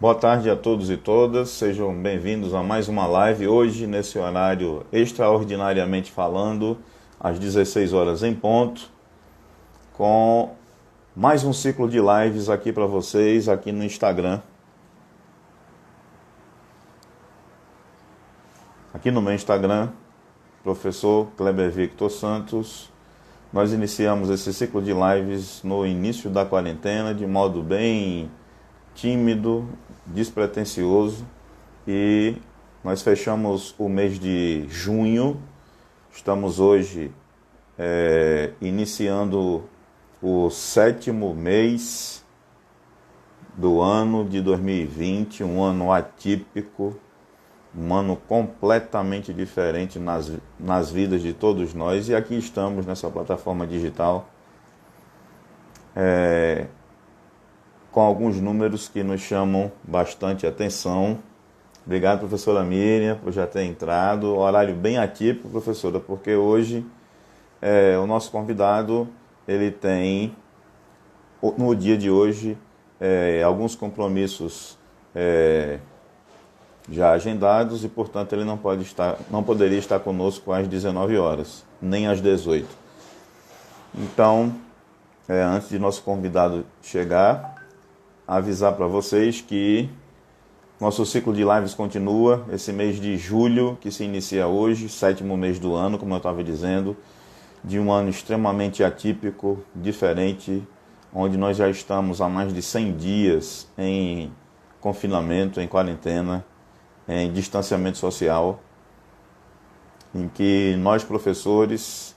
Boa tarde a todos e todas, sejam bem-vindos a mais uma live. Hoje, nesse horário extraordinariamente falando, às 16 horas em ponto, com mais um ciclo de lives aqui para vocês, aqui no Instagram. Aqui no meu Instagram, professor Kleber Victor Santos. Nós iniciamos esse ciclo de lives no início da quarentena, de modo bem tímido, despretensioso, e nós fechamos o mês de junho. Estamos hoje iniciando o 7º mês do ano de 2020, um ano atípico, um ano completamente diferente nas vidas de todos nós, e aqui estamos nessa plataforma digital com alguns números que nos chamam bastante atenção. Obrigado, professora Miriam, por já ter entrado. Horário bem atípico, professora, porque hoje o nosso convidado, ele tem, no dia de hoje, alguns compromissos já agendados, e, portanto, ele não poderia estar conosco às 19 horas, nem às 18. Então, antes de nosso convidado chegar, avisar para vocês que nosso ciclo de lives continua, esse mês de julho, que se inicia hoje, 7º mês do ano, como eu estava dizendo, de um ano extremamente atípico, diferente, onde nós já estamos há mais de 100 dias em confinamento, em quarentena, em distanciamento social, em que nós professores,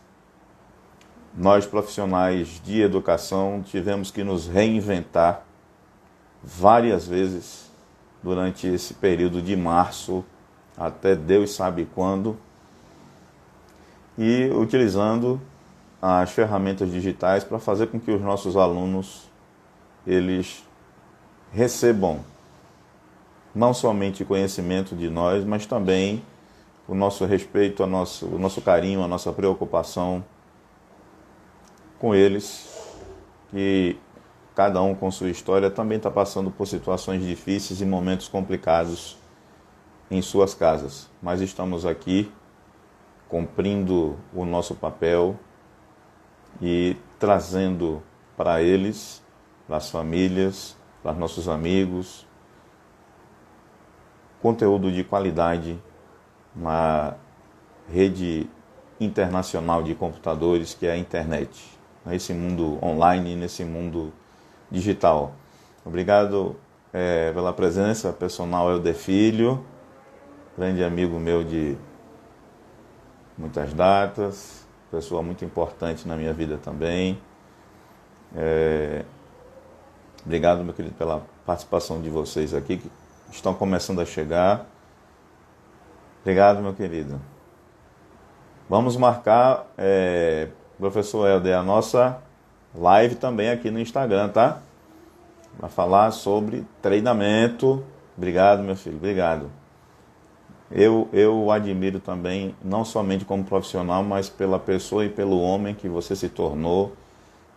nós profissionais de educação, tivemos que nos reinventar várias vezes durante esse período de março até Deus sabe quando, e utilizando as ferramentas digitais para fazer com que os nossos alunos eles recebam não somente conhecimento de nós, mas também o nosso respeito, o nosso carinho, a nossa preocupação com eles, que cada um com sua história também está passando por situações difíceis e momentos complicados em suas casas. Mas estamos aqui cumprindo o nosso papel e trazendo para eles, para as famílias, para nossos amigos, conteúdo de qualidade na rede internacional de computadores, que é a internet, nesse mundo online, nesse mundo digital. Obrigado pela presença, personal Helder Filho, grande amigo meu de muitas datas, pessoa muito importante na minha vida também. Obrigado, meu querido, pela participação de vocês aqui, que estão começando a chegar. Obrigado, meu querido. Vamos marcar, professor Helder, a nossa live também aqui no Instagram, tá? Para falar sobre treinamento. Obrigado, meu filho, obrigado. Eu o admiro também, não somente como profissional, mas pela pessoa e pelo homem que você se tornou,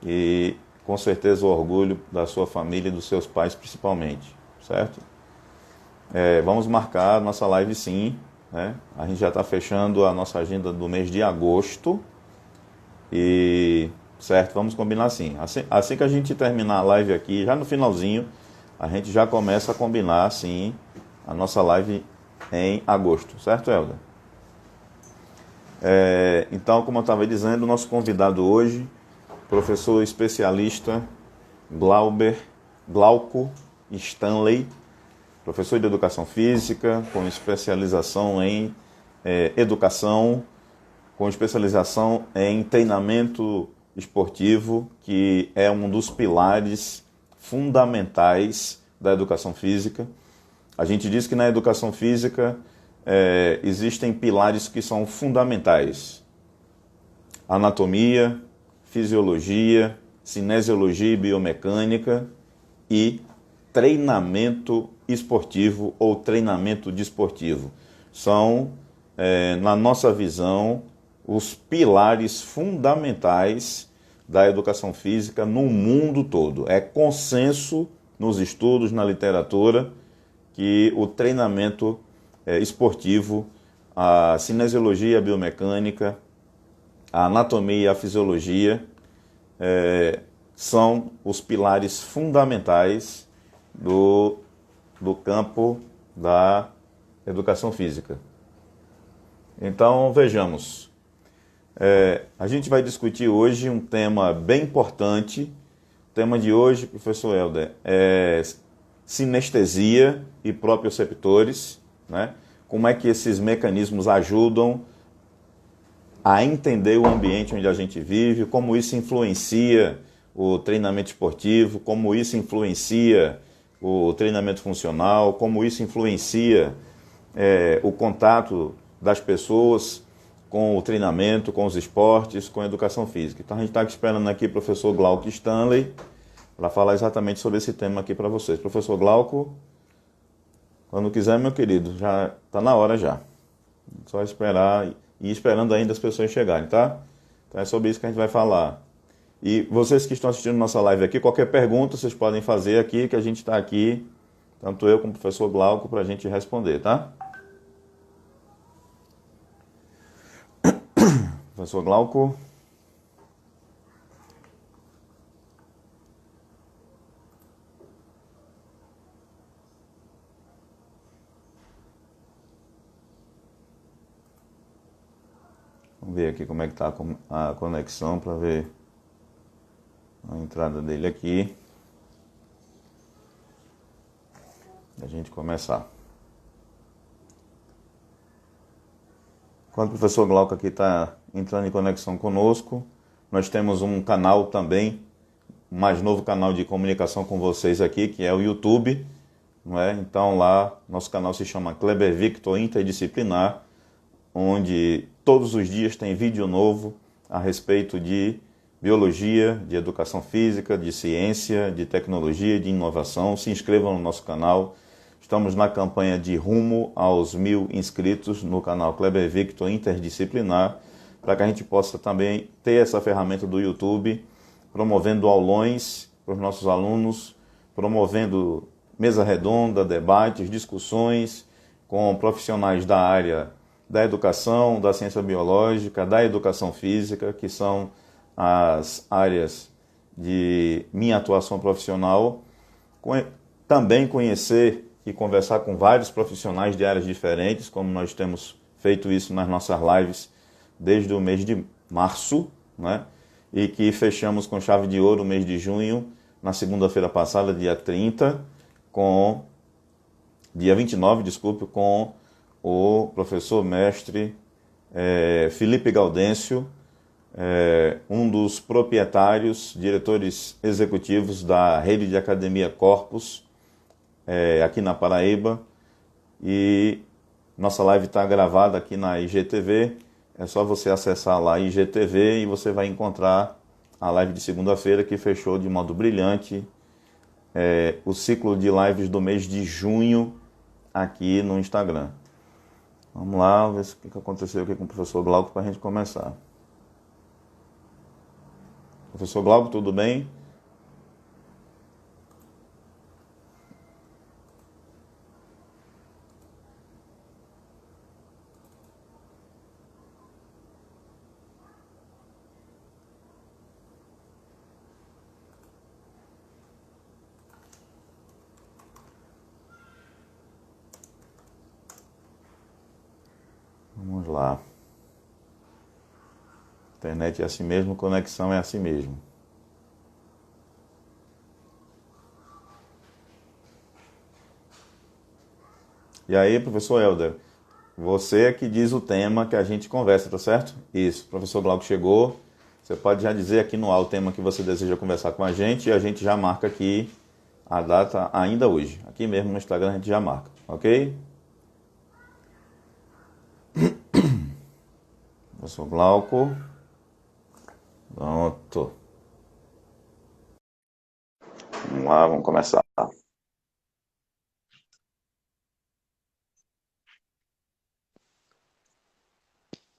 e com certeza o orgulho da sua família e dos seus pais principalmente, certo? Vamos marcar a nossa live, sim, né? A gente já está fechando a nossa agenda do mês de agosto, e certo, vamos combinar assim. Assim que a gente terminar a live aqui, já no finalzinho, a gente já começa a combinar assim a nossa live em agosto, certo, Helder? Então, como eu estava dizendo, o nosso convidado hoje, professor especialista Glauco Stanley, professor de educação física, com especialização em educação, com especialização em treinamento esportivo, que é um dos pilares fundamentais da educação física. A gente diz que na educação física existem pilares que são fundamentais: anatomia, fisiologia, cinesiologia e biomecânica, e treinamento esportivo ou treinamento desportivo. São, na nossa visão, os pilares fundamentais da educação física no mundo todo. É consenso nos estudos, na literatura, que o treinamento esportivo, a cinesiologia, a biomecânica, a anatomia e a fisiologia são os pilares fundamentais do campo da educação física. Então, vejamos. A gente vai discutir hoje um tema bem importante. O tema de hoje, professor Helder, é sinestesia e proprioceptores, né? Como é que esses mecanismos ajudam a entender o ambiente onde a gente vive, como isso influencia o treinamento esportivo, como isso influencia o treinamento funcional, como isso influencia o contato das pessoas com o treinamento, com os esportes, com a educação física. Então a gente está esperando aqui o professor Glauco Stanley para falar exatamente sobre esse tema aqui para vocês. Professor Glauco, quando quiser, meu querido, já está na hora já. Só esperar e esperando ainda as pessoas chegarem, tá? Então é sobre isso que a gente vai falar. E vocês que estão assistindo nossa live aqui, qualquer pergunta vocês podem fazer aqui, que a gente está aqui, tanto eu como o professor Glauco, para a gente responder, tá? Professor Glauco. Vamos ver aqui como é que está a conexão para ver a entrada dele aqui. E a gente começar. Enquanto o professor Glauco aqui está entrando em conexão conosco, nós temos um canal também, um mais novo canal de comunicação com vocês aqui, que é o YouTube, não é? Então lá, nosso canal se chama Kleber Victor Interdisciplinar, onde todos os dias tem vídeo novo a respeito de biologia, de educação física, de ciência, de tecnologia, de inovação. Se inscrevam no nosso canal. Estamos na campanha de rumo aos 1000 inscritos no canal Kleber Victor Interdisciplinar, para que a gente possa também ter essa ferramenta do YouTube, promovendo aulões para os nossos alunos, promovendo mesa redonda, debates, discussões com profissionais da área da educação, da ciência biológica, da educação física, que são as áreas de minha atuação profissional. Também conhecer e conversar com vários profissionais de áreas diferentes, como nós temos feito isso nas nossas lives desde o mês de março, né? E que fechamos com chave de ouro o mês de junho, na segunda-feira passada, dia 29, com o professor mestre Felipe Gaudêncio, um dos proprietários, diretores executivos da rede de academia Corpus, aqui na Paraíba. E nossa live está gravada aqui na IGTV, é só você acessar lá a IGTV e você vai encontrar a live de segunda-feira, que fechou de modo brilhante o ciclo de lives do mês de junho aqui no Instagram. Vamos lá, ver o que aconteceu aqui com o professor Glauco para a gente começar. Professor Glauco, tudo bem? Vamos lá. Internet é assim mesmo, conexão é assim mesmo. E aí, professor Helder, você é que diz o tema que a gente conversa, tá certo? Isso, o professor Glauco chegou. Você pode já dizer aqui no ar o tema que você deseja conversar com a gente e a gente já marca aqui a data ainda hoje. Aqui mesmo no Instagram a gente já marca, ok? Professor Glauco. Pronto. Vamos lá, vamos começar.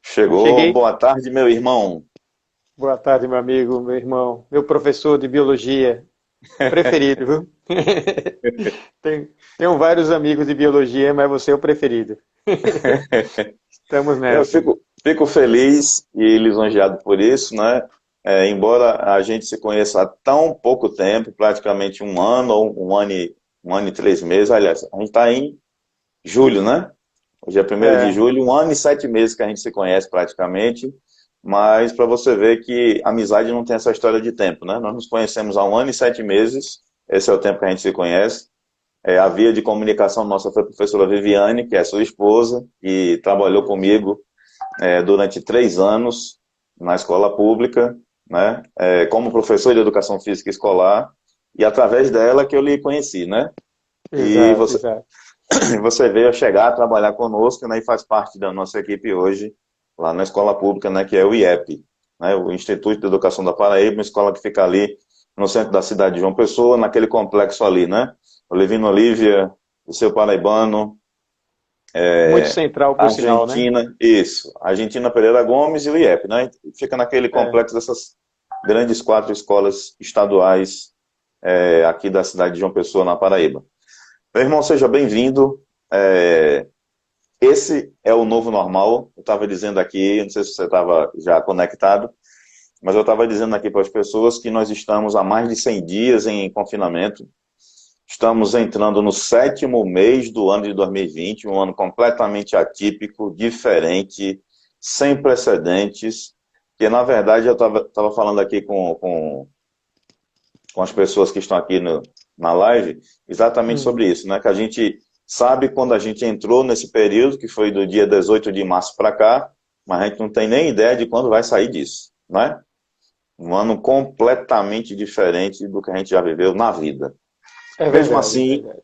Chegou. Cheguei. Boa tarde, meu irmão. Boa tarde, meu amigo, meu irmão, meu professor de biologia. Preferido, viu? Tenho vários amigos de biologia, mas você é o preferido. Estamos Eu nessa. fico feliz e lisonjeado por isso, né? Embora a gente se conheça há tão pouco tempo, praticamente um ano, ou um ano e 3 meses, aliás, a gente está em julho, né? Hoje é 1º de julho, um ano e 7 meses que a gente se conhece praticamente, mas para você ver que amizade não tem essa história de tempo, né? Nós nos conhecemos há um ano e 7 meses, esse é o tempo que a gente se conhece. A via de comunicação nossa foi a professora Viviane, que é sua esposa, e trabalhou comigo durante 3 anos na escola pública, né? Como professor de educação física escolar, e através dela que eu lhe conheci, né? E Exato, exato. você veio chegar a trabalhar conosco, né, e faz parte da nossa equipe hoje, lá na escola pública, né, que é o IEP, né, o Instituto de Educação da Paraíba, uma escola que fica ali no centro da cidade de João Pessoa, naquele complexo ali, né? Olivino Olívia, o seu paraibano, Muito central, por sinal, né? Argentina, isso, Argentina Pereira Gomes e o IEP, né? Fica naquele É. complexo dessas grandes 4 escolas estaduais aqui da cidade de João Pessoa, na Paraíba. Meu irmão, seja bem-vindo. Esse é o novo normal. Eu estava dizendo aqui, não sei se você estava já conectado, mas eu estava dizendo aqui para as pessoas que nós estamos há mais de 100 dias em confinamento. Estamos entrando no 7º mês do ano de 2020, um ano completamente atípico, diferente, sem precedentes, que na verdade eu estava falando aqui com as pessoas que estão aqui na live, exatamente Hum, sobre isso, né? Que a gente sabe quando a gente entrou nesse período, que foi do dia 18 de março para cá, mas a gente não tem nem ideia de quando vai sair disso, né? Um ano completamente diferente do que a gente já viveu na vida. é Mesmo verdade, é assim, verdade.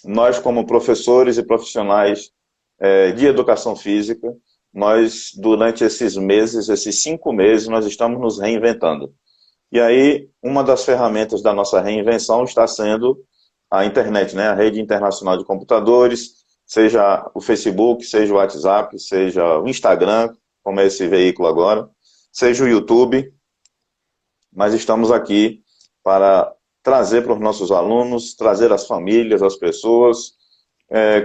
nós como professores e profissionais de educação física, nós durante esses meses, esses 5 meses, nós estamos nos reinventando. E aí, uma das ferramentas da nossa reinvenção está sendo a internet, né? A rede internacional de computadores, seja o Facebook, seja o WhatsApp, seja o Instagram, como é esse veículo agora, seja o YouTube, mas estamos aqui para trazer para os nossos alunos, trazer às famílias, às pessoas,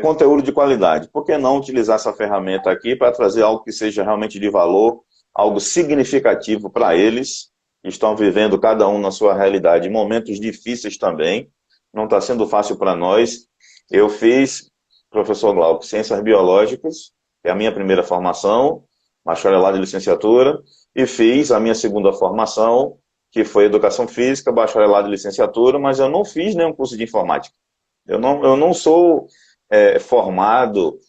conteúdo de qualidade. Por que não utilizar essa ferramenta aqui para trazer algo que seja realmente de valor, algo significativo para eles, que estão vivendo cada um na sua realidade, momentos difíceis também, não está sendo fácil para nós. Eu fiz, professor Glauco, Ciências Biológicas, que é a minha primeira formação, bacharelado de licenciatura, e fiz a minha segunda formação, que foi Educação Física, bacharelado de licenciatura, mas eu não fiz nenhum curso de informática. Eu não sou formado,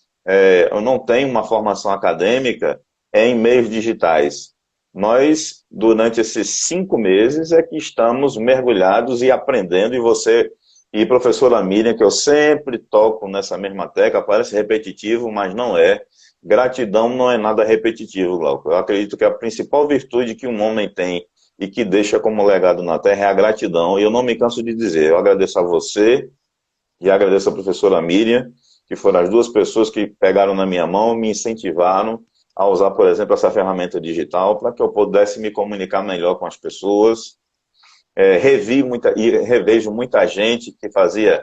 eu não tenho uma formação acadêmica em meios digitais. Nós, durante esses 5 meses, é que estamos mergulhados e aprendendo, e você e professora Miriam, que eu sempre toco nessa mesma tecla, parece repetitivo, mas não é. Gratidão não é nada repetitivo, Glauco. Eu acredito que a principal virtude que um homem tem e que deixa como legado na Terra é a gratidão, e eu não me canso de dizer, eu agradeço a você, e agradeço a professora Miriam, que foram as duas pessoas que pegaram na minha mão e me incentivaram a usar, por exemplo, essa ferramenta digital para que eu pudesse me comunicar melhor com as pessoas. Revejo muita gente que fazia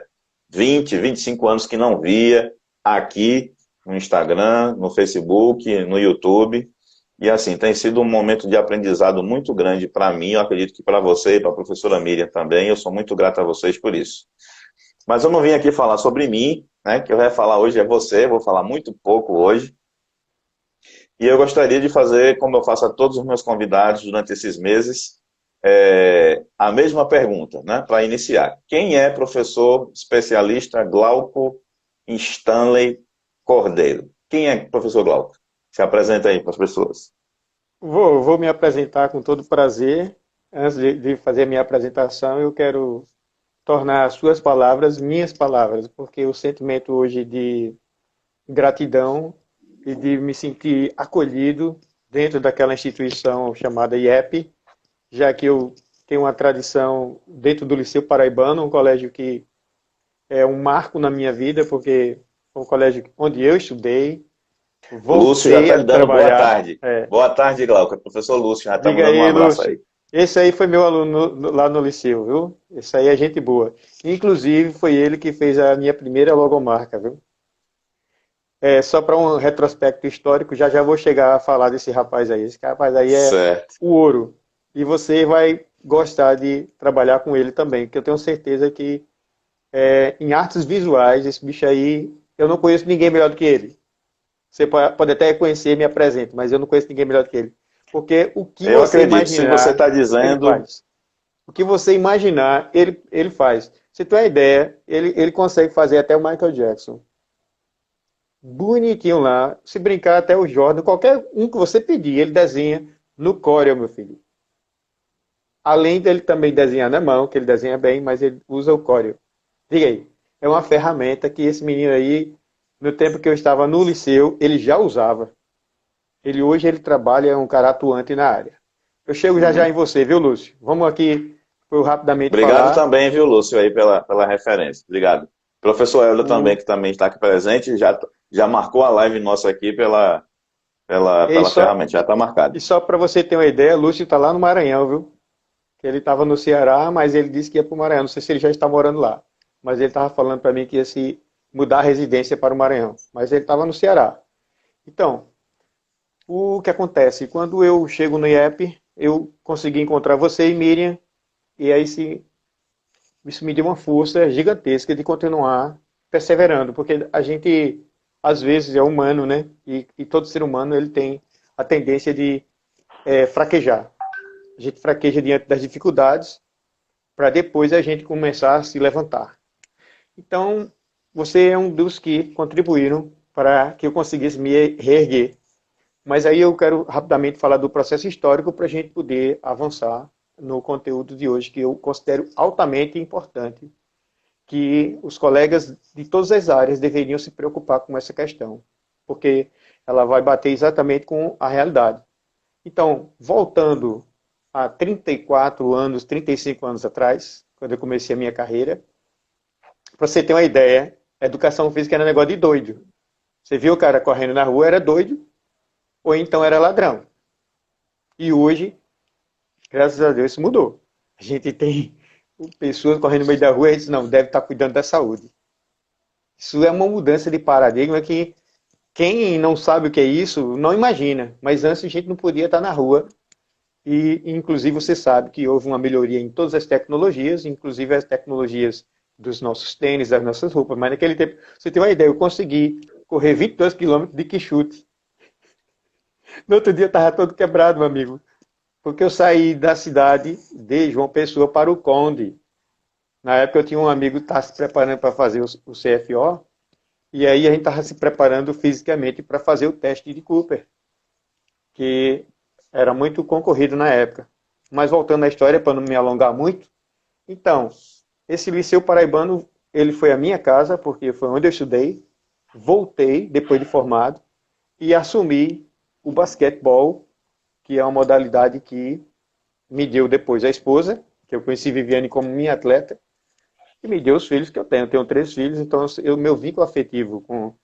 20, 25 anos que não via aqui no Instagram, no Facebook, no YouTube. E assim, tem sido um momento de aprendizado muito grande para mim, eu acredito que para você e para a professora Miriam também. Eu sou muito grato a vocês por isso. Mas eu não vim aqui falar sobre mim, né? Que eu ia falar hoje é você, vou falar muito pouco hoje. E eu gostaria de fazer, como eu faço a todos os meus convidados durante esses meses, a mesma pergunta, né? Para iniciar. Quem é professor especialista Glauco Stanley Cordeiro? Quem é professor Glauco? Se apresenta aí para as pessoas. Vou me apresentar com todo prazer. Antes de fazer a minha apresentação, eu quero tornar as suas palavras minhas palavras, porque o sentimento hoje de gratidão e de me sentir acolhido dentro daquela instituição chamada IEP, já que eu tenho uma tradição dentro do Liceu Paraibano, um colégio que é um marco na minha vida, porque foi um colégio onde eu estudei, O Lúcio já voltei está a lhe dando boa trabalhar. tarde. Boa tarde, Glauco. O professor Lúcio já está Diga mandando um aí, abraço Lúcio. aí. Esse aí foi meu aluno lá no liceu, viu? Esse aí é gente boa. Inclusive, foi ele que fez a minha primeira logomarca, viu? É, só para um retrospecto histórico, já já vou chegar a falar desse rapaz aí. Esse rapaz aí é Certo. o ouro. E você vai gostar de trabalhar com ele também, porque eu tenho certeza que em artes visuais, esse bicho aí, eu não conheço ninguém melhor do que ele. Você pode até conhecer, me apresente, mas eu não conheço ninguém melhor do que ele. Porque o que Eu você acredito. Se você imaginar, está ele dizendo, faz. O que você imaginar, ele faz. Se tu tem uma ideia, ele consegue fazer até o Michael Jackson. Bonitinho lá. Se brincar até o Jordan, qualquer um que você pedir, ele desenha no Corel, meu filho. Além dele também desenhar na mão, que ele desenha bem, mas ele usa o Corel. Diga aí. É uma ferramenta que esse menino aí, no tempo que eu estava no liceu, ele já usava. Hoje ele trabalha, é um cara atuante na área. Eu chego já já em uhum. você, viu, Lúcio? Vamos aqui eu rapidamente Obrigado falar. também, viu, Lúcio, aí pela referência. Obrigado. Professor Helder também, O... que também está aqui presente, já marcou a live nossa aqui E pela só, ferramenta, já está marcado. e só para você ter uma ideia, Lúcio está lá no Maranhão, viu? Ele estava no Ceará, mas ele disse que ia para o Maranhão. Não sei se ele já está morando lá. Mas ele estava falando para mim que ia se mudar a residência para o Maranhão. Mas ele estava no Ceará. Então, o que acontece? Quando eu chego no IEP, eu consegui encontrar você e Miriam, e aí isso me deu uma força gigantesca de continuar perseverando, porque a gente, às vezes, é humano, né? E todo ser humano ele tem a tendência de fraquejar. A gente fraqueja diante das dificuldades para depois a gente começar a se levantar. Então, você é um dos que contribuíram para que eu conseguisse me reerguer. Mas aí eu quero rapidamente falar do processo histórico para a gente poder avançar no conteúdo de hoje, que eu considero altamente importante, que os colegas de todas as áreas deveriam se preocupar com essa questão, porque ela vai bater exatamente com a realidade. Então, voltando a 34 anos, 35 anos atrás, quando eu comecei a minha carreira, para você ter uma ideia, educação física era um negócio de doido. Você viu o cara correndo na rua, era doido, ou então era ladrão. E hoje, graças a Deus, isso mudou. A gente tem pessoas correndo no meio da rua e a gente não deve estar cuidando da saúde. Isso é uma mudança de paradigma que quem não sabe o que é isso não imagina. Mas antes a gente não podia estar na rua. E, inclusive, você sabe que houve uma melhoria em todas as tecnologias, inclusive as tecnologias dos nossos tênis, das nossas roupas. Mas naquele tempo, você tem uma ideia, eu consegui correr 22 quilômetros de quichute. No outro dia eu estava todo quebrado, meu amigo. Porque eu saí da cidade de João Pessoa para o Conde. Na época eu tinha um amigo que estava se preparando para fazer o CFO, e aí a gente estava se preparando fisicamente para fazer o teste de Cooper, que era muito concorrido na época. Mas voltando à história, para não me alongar muito, então, esse Liceu Paraibano, ele foi a minha casa, porque foi onde eu estudei, voltei depois de formado e assumi o basquetebol, que é uma modalidade que me deu depois a esposa, que eu conheci Viviane como minha atleta, e me deu os filhos que eu tenho. Eu tenho 3 filhos, então meu vínculo afetivo com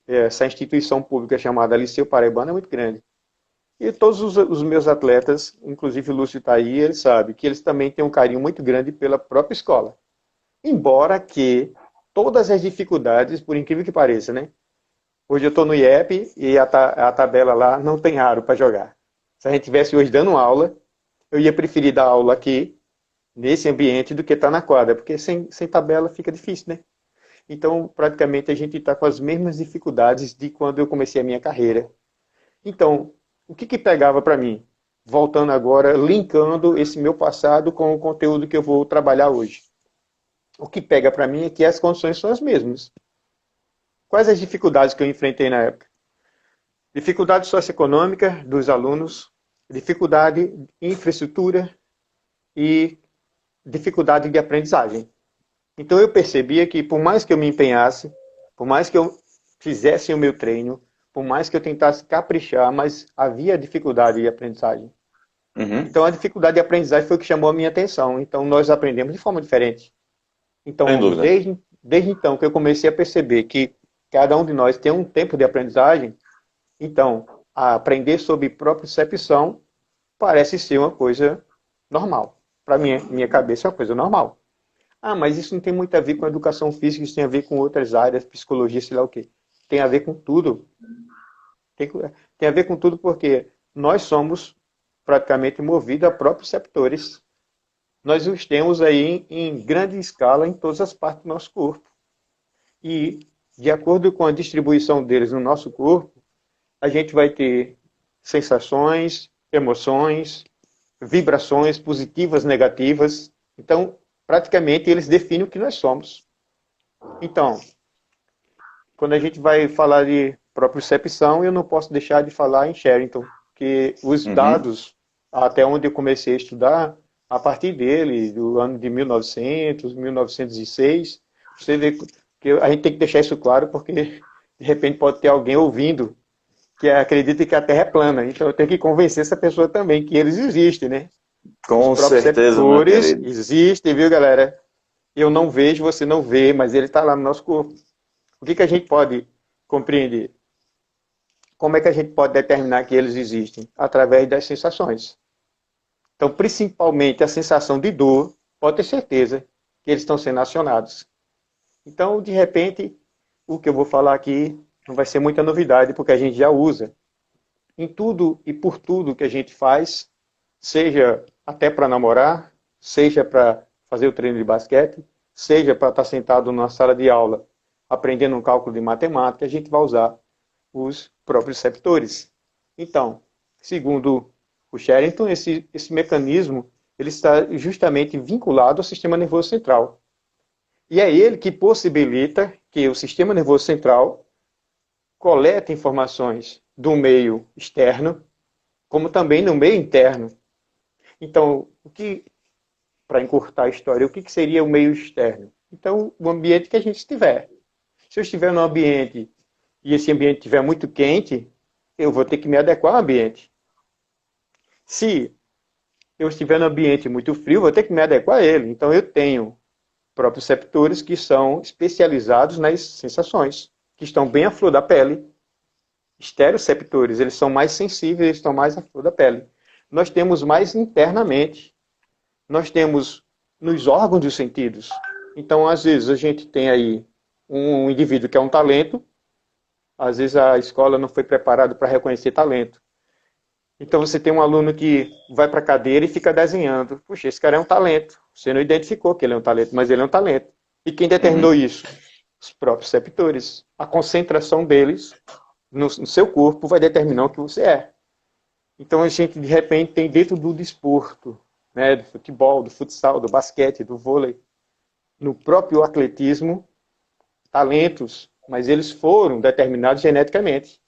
essa instituição pública chamada Liceu Paraibano é muito grande. E todos os meus atletas, inclusive o Lúcio está aí, ele sabe que eles também têm um carinho muito grande pela própria escola. Embora que todas as dificuldades, por incrível que pareça, né? Hoje eu estou no IEP e a tabela lá não tem aro para jogar. Se a gente tivesse hoje dando aula, eu ia preferir dar aula aqui, nesse ambiente, do que estar na quadra, porque sem tabela fica difícil, né? Então, praticamente, a gente está com as mesmas dificuldades de quando eu comecei a minha carreira. Então, o que pegava para mim? Voltando agora, linkando esse meu passado com o conteúdo que eu vou trabalhar hoje. O que pega para mim é que as condições são as mesmas. Quais as dificuldades que eu enfrentei na época? Dificuldade socioeconômica dos alunos, dificuldade em infraestrutura e dificuldade de aprendizagem. Então eu percebia que por mais que eu me empenhasse, por mais que eu fizesse o meu treino, por mais que eu tentasse caprichar, mas havia dificuldade de aprendizagem. Uhum. Então a dificuldade de aprendizagem foi o que chamou a minha atenção. Então nós aprendemos de forma diferente. Sem Então dúvida. desde então que eu comecei a perceber que cada um de nós tem um tempo de aprendizagem, então a aprender sobre propriocepção parece ser uma coisa normal. Para minha cabeça é uma coisa normal. Ah, mas isso não tem muito a ver com educação física, isso tem a ver com outras áreas, psicologia, sei lá o quê. Tem a ver com tudo. Tem, tem a ver com tudo porque nós somos praticamente movidos a próprios receptores. Nós os temos aí em grande escala em todas as partes do nosso corpo. E, de acordo com a distribuição deles no nosso corpo, a gente vai ter sensações, emoções, vibrações positivas, negativas. Então, praticamente, eles definem o que nós somos. Então, quando a gente vai falar de propriocepção, eu não posso deixar de falar em Sherrington, que os dados, até onde eu comecei a estudar, a partir dele, do ano de 1900, 1906, você vê que a gente tem que deixar isso claro, porque de repente pode ter alguém ouvindo que acredita que a Terra é plana. Então eu tenho que convencer essa pessoa também que eles existem, né? Com certeza, meu querido. Existem, viu, galera? Eu não vejo, você não vê, mas ele está lá no nosso corpo. O que a gente pode compreender? Como é que a gente pode determinar que eles existem? Através das sensações. Então, principalmente a sensação de dor, pode ter certeza que eles estão sendo acionados. Então, de repente, o que eu vou falar aqui não vai ser muita novidade, porque a gente já usa. Em tudo e por tudo que a gente faz, seja até para namorar, seja para fazer o treino de basquete, seja para estar sentado numa sala de aula aprendendo um cálculo de matemática, a gente vai usar os próprios receptores. Então, segundo o Sherrington, esse mecanismo ele está justamente vinculado ao sistema nervoso central. E é ele que possibilita que o sistema nervoso central coleta informações do meio externo, como também no meio interno. Então, para encurtar a história, o que seria o meio externo? Então, o ambiente que a gente estiver. Se eu estiver num ambiente e esse ambiente estiver muito quente, eu vou ter que me adequar ao ambiente. Se eu estiver num ambiente muito frio, eu vou ter que me adequar a ele. Então eu tenho próprios receptores que são especializados nas sensações, que estão bem à flor da pele. Esteroceptores, eles são mais sensíveis, eles estão mais à flor da pele. Nós temos mais internamente. Nós temos nos órgãos dos sentidos. Então, às vezes, a gente tem aí um indivíduo que é um talento, às vezes a escola não foi preparada para reconhecer talento. Então você tem um aluno que vai para a cadeira e fica desenhando. Puxa, esse cara é um talento. Você não identificou que ele é um talento, mas ele é um talento. E quem determinou isso? Os próprios receptores. A concentração deles no seu corpo vai determinar o que você é. Então a gente, de repente, tem dentro do desporto, né, do futebol, do futsal, do basquete, do vôlei, no próprio atletismo, talentos, mas eles foram determinados geneticamente.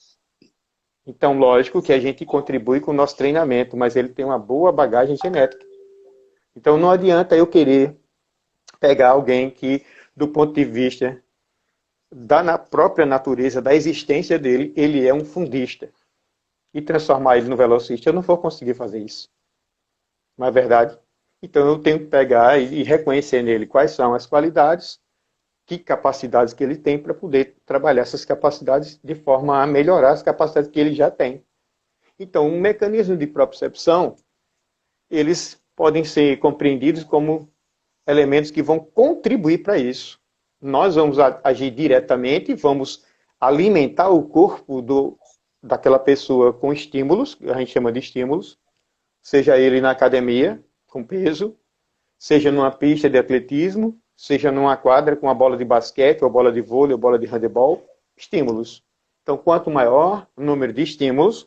Então, lógico que a gente contribui com o nosso treinamento, mas ele tem uma boa bagagem genética. Então, não adianta eu querer pegar alguém que, do ponto de vista da própria natureza, da existência dele, ele é um fundista, e transformar ele no velocista. Eu não vou conseguir fazer isso. Não é verdade? Então, eu tenho que pegar e reconhecer nele quais são as qualidades, que capacidades que ele tem para poder trabalhar essas capacidades de forma a melhorar as capacidades que ele já tem. Então, um mecanismo de propriocepção, eles podem ser compreendidos como elementos que vão contribuir para isso. Nós vamos agir diretamente, vamos alimentar o corpo daquela pessoa com estímulos, a gente chama de estímulos, seja ele na academia, com peso, seja numa pista de atletismo, seja numa quadra com a bola de basquete, ou bola de vôlei, ou bola de handebol, estímulos. Então, quanto maior o número de estímulos,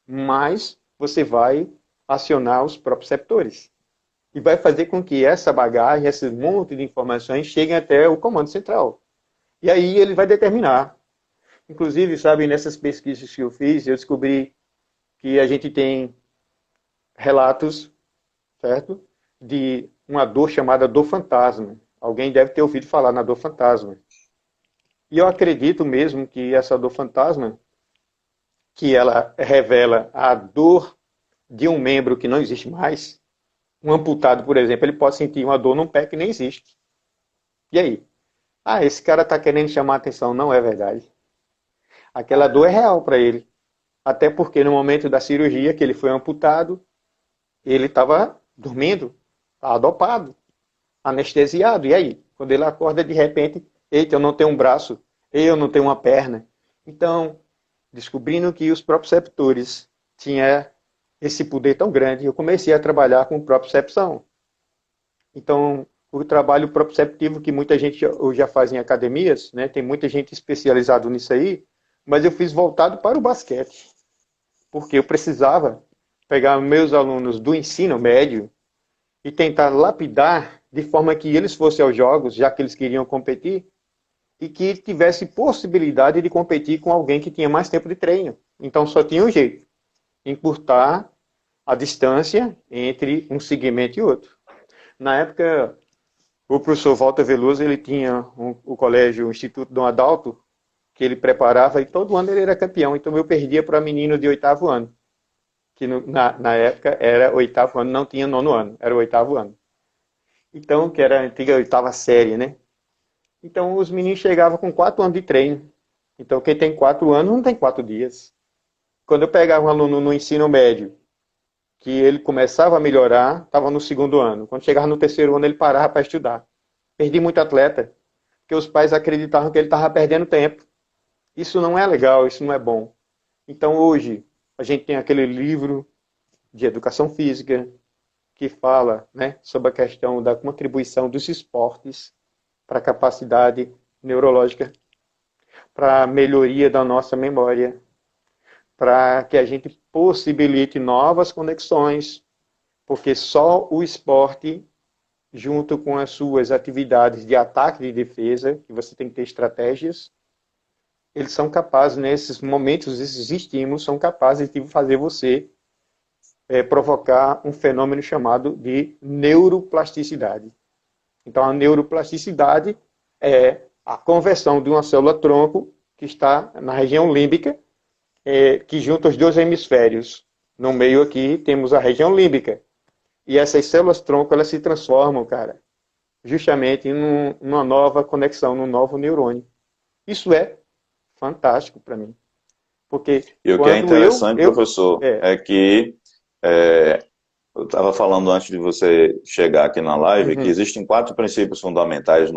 mais você vai acionar os proprioceptores. E vai fazer com que essa bagagem, esse monte de informações, cheguem até o comando central. E aí ele vai determinar. Inclusive, sabe, nessas pesquisas que eu fiz, eu descobri que a gente tem relatos, certo, de uma dor chamada dor fantasma. Alguém deve ter ouvido falar na dor fantasma. E eu acredito mesmo que essa dor fantasma, que ela revela a dor de um membro que não existe mais, um amputado, por exemplo, ele pode sentir uma dor num pé que nem existe. E aí? Ah, esse cara está querendo chamar a atenção. Não é verdade. Aquela dor é real para ele. Até porque no momento da cirurgia que ele foi amputado, ele estava dormindo, está dopado, anestesiado. E aí? Quando ele acorda, de repente, eita, eu não tenho um braço, eu não tenho uma perna. Então, descobrindo que os proprioceptores tinham esse poder tão grande, eu comecei a trabalhar com propriocepção. Então, o trabalho proprioceptivo que muita gente hoje já faz em academias, né, tem muita gente especializada nisso aí, mas eu fiz voltado para o basquete, porque eu precisava pegar meus alunos do ensino médio e tentar lapidar de forma que eles fossem aos jogos, já que eles queriam competir, e que tivesse possibilidade de competir com alguém que tinha mais tempo de treino. Então só tinha um jeito, encurtar a distância entre um segmento e outro. Na época, o professor Walter Veloso, ele tinha o colégio, o Instituto Dom Adalto, que ele preparava e todo ano ele era campeão. Então eu perdia para menino de 8º ano, que na época era 8º ano, não tinha 9º ano, era o 8º ano. Então, que era a antiga 8ª série, né? Então os meninos chegavam com 4 anos de treino. Então quem tem 4 anos não tem 4 dias. Quando eu pegava um aluno no ensino médio, que ele começava a melhorar, estava no 2º ano. Quando chegava no 3º ano, ele parava para estudar. Perdi muito atleta, porque os pais acreditavam que ele estava perdendo tempo. Isso não é legal, isso não é bom. Então hoje, a gente tem aquele livro de educação física, que fala, né, sobre a questão da contribuição dos esportes para a capacidade neurológica, para a melhoria da nossa memória, para que a gente possibilite novas conexões, porque só o esporte, junto com as suas atividades de ataque e de defesa, que você tem que ter estratégias, eles são capazes, nesses momentos, esses estímulos são capazes de fazer você provocar um fenômeno chamado de neuroplasticidade. Então, a neuroplasticidade é a conversão de uma célula-tronco que está na região límbica, que junta os dois hemisférios. No meio aqui temos a região límbica. E essas células-tronco, elas se transformam, cara, justamente numa nova conexão, num novo neurônio. Isso é fantástico para mim. Porque e o que é interessante, professor, é que eu estava falando antes de você chegar aqui na live, que existem 4 princípios fundamentais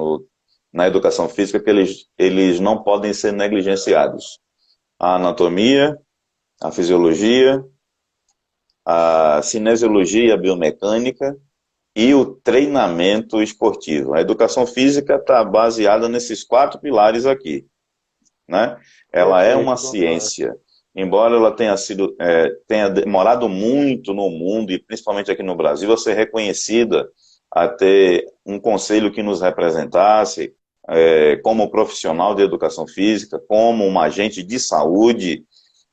na educação física que eles não podem ser negligenciados. A anatomia, a fisiologia, a cinesiologia e a biomecânica e o treinamento esportivo. A educação física está baseada nesses 4 pilares aqui, né? Ela é uma ciência. Embora ela tenha demorado muito no mundo, e principalmente aqui no Brasil, a ser reconhecida, a ter um conselho que nos representasse como profissional de educação física, como um agente de saúde,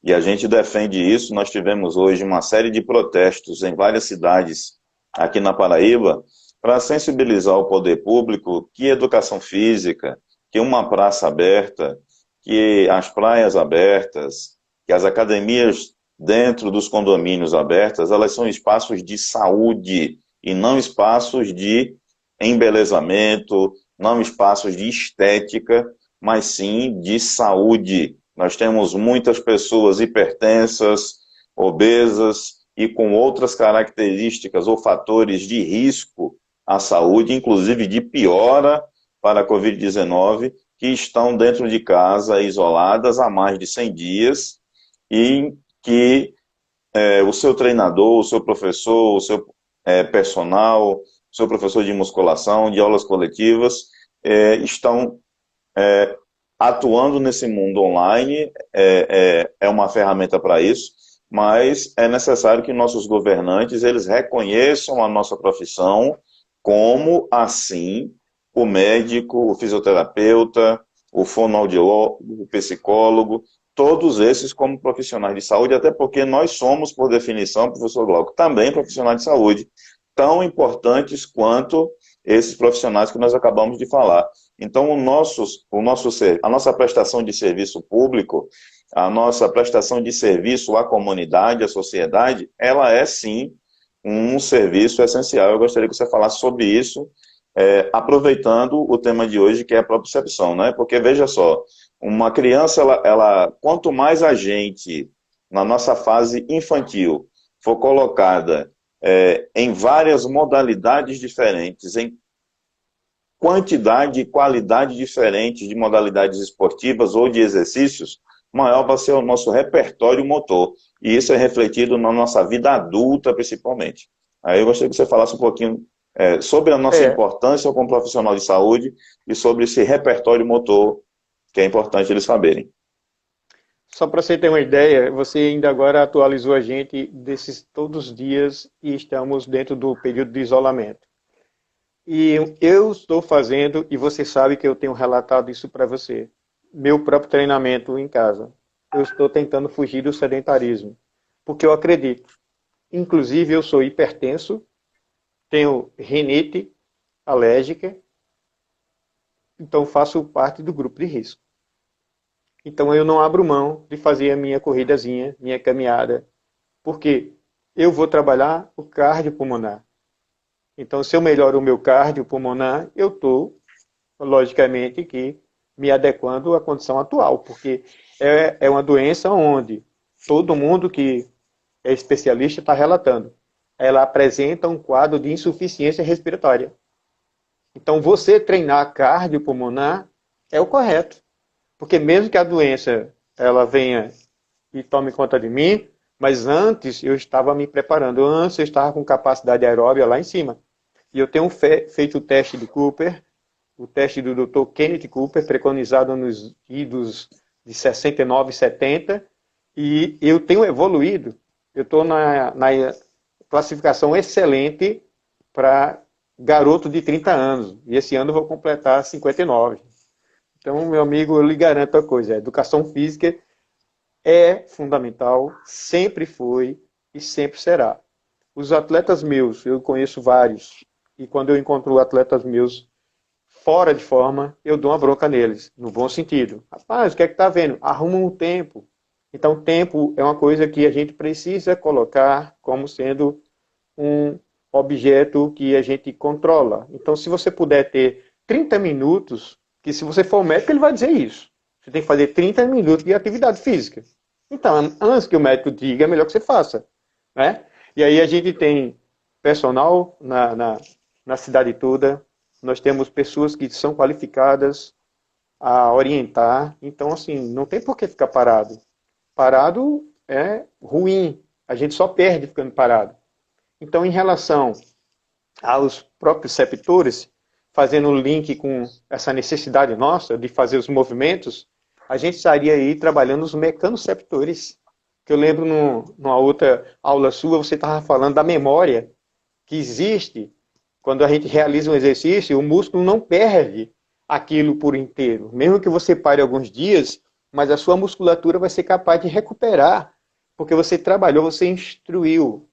e a gente defende isso. Nós tivemos hoje uma série de protestos em várias cidades aqui na Paraíba, para sensibilizar o poder público que educação física, que uma praça aberta, que as praias abertas, que as academias dentro dos condomínios abertas, elas são espaços de saúde e não espaços de embelezamento, não espaços de estética, mas sim de saúde. Nós temos muitas pessoas hipertensas, obesas e com outras características ou fatores de risco à saúde, inclusive de piora para a Covid-19, que estão dentro de casa, isoladas há mais de 100 dias, e que o seu treinador, o seu professor, o seu personal, o seu professor de musculação, de aulas coletivas, estão atuando nesse mundo online. É uma ferramenta para isso, mas é necessário que nossos governantes eles reconheçam a nossa profissão como, assim, o médico, o fisioterapeuta, o fonoaudiólogo, o psicólogo, todos esses como profissionais de saúde, até porque nós somos, por definição, professor Glauco, também profissionais de saúde, tão importantes quanto esses profissionais que nós acabamos de falar. Então, a nossa prestação de serviço público, a nossa prestação de serviço à comunidade, à sociedade, ela é, sim, um serviço essencial. Eu gostaria que você falasse sobre isso, aproveitando o tema de hoje, que é a propriocepção, né? Porque, veja só, uma criança, quanto mais a gente, na nossa fase infantil, for colocada em várias modalidades diferentes, em quantidade e qualidade diferentes de modalidades esportivas ou de exercícios, maior vai ser o nosso repertório motor. E isso é refletido na nossa vida adulta, principalmente. Aí eu gostaria que você falasse um pouquinho sobre a nossa importância como profissional de saúde e sobre esse repertório motor, que é importante eles saberem. Só para você ter uma ideia, você ainda agora atualizou a gente desses todos os dias e estamos dentro do período de isolamento. E eu estou fazendo, e você sabe que eu tenho relatado isso para você, meu próprio treinamento em casa. Eu estou tentando fugir do sedentarismo, porque eu acredito. Inclusive, eu sou hipertenso, tenho rinite alérgica, então faço parte do grupo de risco. Então eu não abro mão de fazer a minha corridazinha, minha caminhada, porque eu vou trabalhar o cardiopulmonar. Então, se eu melhoro o meu cardiopulmonar, eu estou, logicamente, que me adequando à condição atual, porque é uma doença onde todo mundo que é especialista está relatando. Ela apresenta um quadro de insuficiência respiratória. Então, você treinar cardiopulmonar é o correto. Porque mesmo que a doença ela venha e tome conta de mim, mas antes eu estava me preparando, antes eu estava com capacidade aeróbica lá em cima. E eu tenho feito o teste de Cooper, o teste do Dr. Kenneth Cooper, preconizado nos idos de 69 e 70, e eu tenho evoluído. Eu estou na classificação excelente para garoto de 30 anos, e esse ano eu vou completar 59. Então, meu amigo, eu lhe garanto a coisa, a educação física é fundamental, sempre foi e sempre será. Os atletas meus, eu conheço vários, e quando eu encontro atletas meus fora de forma, eu dou uma bronca neles, no bom sentido. Rapaz, o que é que tá vendo? Arruma um tempo. Então, tempo é uma coisa que a gente precisa colocar como sendo um objeto que a gente controla. Então, se você puder ter 30 minutos, que se você for médico, ele vai dizer isso. Você tem que fazer 30 minutos de atividade física. Então, antes que o médico diga, é melhor que você faça. Né? E aí a gente tem personal na cidade toda, nós temos pessoas que são qualificadas a orientar. Então, assim, não tem por que ficar parado. Parado é ruim. A gente só perde ficando parado. Então, em relação aos próprios receptores, fazendo o link com essa necessidade nossa de fazer os movimentos, a gente estaria aí trabalhando os mecanoceptores. Que eu lembro numa outra aula sua, você estava falando da memória que existe quando a gente realiza um exercício, o músculo não perde aquilo por inteiro. Mesmo que você pare alguns dias, mas a sua musculatura vai ser capaz de recuperar, porque você trabalhou, você instruiu.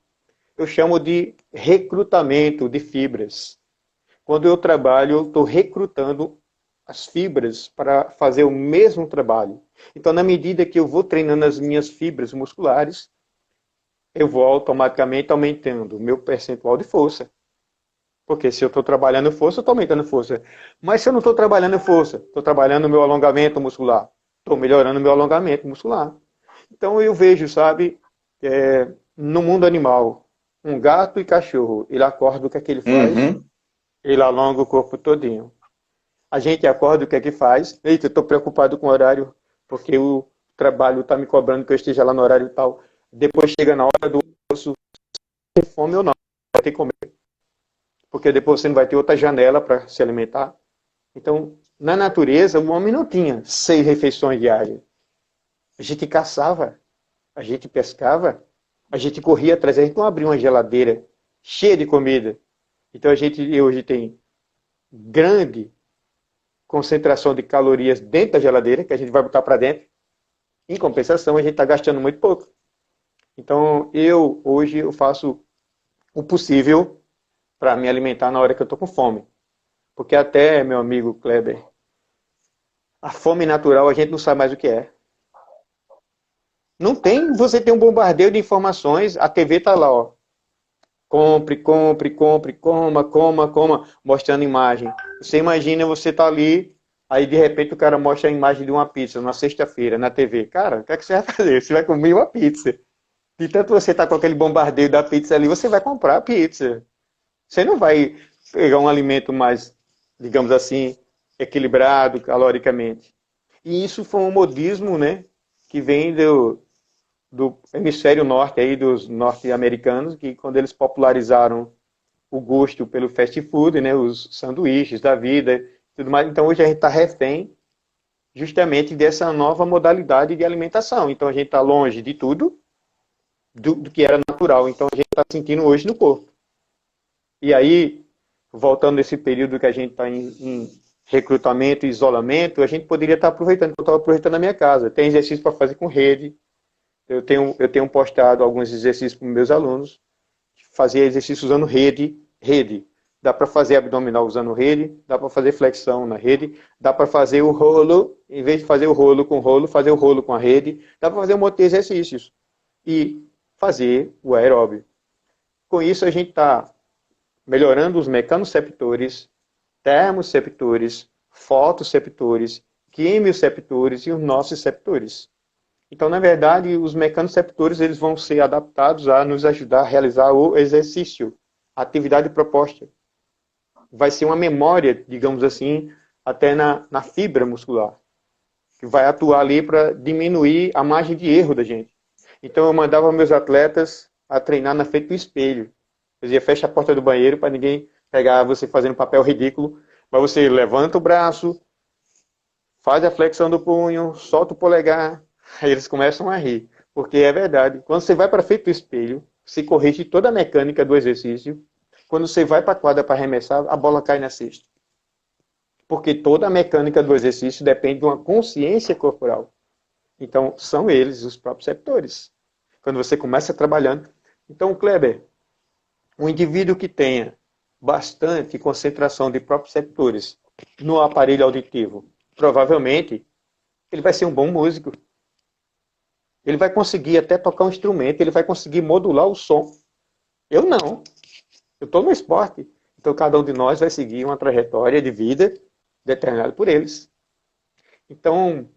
Eu chamo de recrutamento de fibras. Quando eu trabalho, eu estou recrutando as fibras para fazer o mesmo trabalho. Então, na medida que eu vou treinando as minhas fibras musculares, eu vou automaticamente aumentando o meu percentual de força. Porque se eu estou trabalhando força, eu estou aumentando força. Mas se eu não estou trabalhando força, estou trabalhando o meu alongamento muscular, estou melhorando o meu alongamento muscular. Então, eu vejo, sabe, no mundo animal, um gato e cachorro, ele acorda, o que é que ele faz? Uhum. Ele alonga o corpo todinho. A gente acorda, o que é que faz? Eita, eu estou preocupado com o horário, porque o trabalho está me cobrando que eu esteja lá no horário e tal. Depois chega na hora do almoço, tem fome ou não, vai ter que comer. Porque depois você não vai ter outra janela para se alimentar. Então, na natureza, o homem não tinha 6 refeições diárias. A gente caçava, a gente pescava, a gente corria atrás, a gente não abria uma geladeira cheia de comida. Então, a gente hoje tem grande concentração de calorias dentro da geladeira, que a gente vai botar para dentro. Em compensação, a gente está gastando muito pouco. Então, hoje, eu faço o possível para me alimentar na hora que eu estou com fome. Porque até, meu amigo Kleber, a fome natural a gente não sabe mais o que é. Não tem, você tem um bombardeio de informações, a TV está lá, ó. Compre, compre, compre, coma, coma, coma, mostrando imagem. Você imagina, você tá ali, aí de repente o cara mostra a imagem de uma pizza na sexta-feira na TV. Cara, o que é que você vai fazer? Você vai comer uma pizza. De tanto você estar com aquele bombardeio da pizza ali, você vai comprar a pizza. Você não vai pegar um alimento mais, digamos assim, equilibrado caloricamente. E isso foi um modismo, né, que vem do hemisfério norte, aí, dos norte-americanos, que quando eles popularizaram o gosto pelo fast food, né, os sanduíches da vida, tudo mais. Então hoje a gente está refém justamente dessa nova modalidade de alimentação. Então a gente está longe de tudo, do que era natural. Então a gente está sentindo hoje no corpo. E aí, voltando nesse período que a gente está em recrutamento e isolamento, a gente poderia estar aproveitando, eu estava aproveitando na minha casa. Tem exercício para fazer com rede. Eu tenho postado alguns exercícios para meus alunos, fazer exercício usando rede. Dá para fazer abdominal usando rede, dá para fazer flexão na rede, dá para fazer o rolo, em vez de fazer o rolo com rolo, fazer o rolo com a rede, dá para fazer um monte de exercícios e fazer o aeróbio. Com isso a gente está melhorando os mecanoceptores, termoceptores, fotoceptores, quimioceptores e os nociceptores. Então, na verdade, os mecanoceptores eles vão ser adaptados a nos ajudar a realizar o exercício, a atividade proposta. Vai ser uma memória, digamos assim, até na fibra muscular, que vai atuar ali para diminuir a margem de erro da gente. Então, eu mandava meus atletas a treinar na frente do espelho. Eu dizia, fecha a porta do banheiro para ninguém pegar você fazendo papel ridículo, mas você levanta o braço, faz a flexão do punho, solta o polegar. Aí eles começam a rir, porque é verdade. Quando você vai para frente do espelho, se corrige toda a mecânica do exercício. Quando você vai para a quadra para arremessar, a bola cai na cesta. Porque toda a mecânica do exercício depende de uma consciência corporal. Então, são eles os proprioceptores. Quando você começa trabalhando. Então, Kleber, um indivíduo que tenha bastante concentração de proprioceptores no aparelho auditivo, provavelmente, ele vai ser um bom músico. Ele vai conseguir até tocar um instrumento, ele vai conseguir modular o som. Eu não. Eu estou no esporte. Então, cada um de nós vai seguir uma trajetória de vida determinada por eles. Então,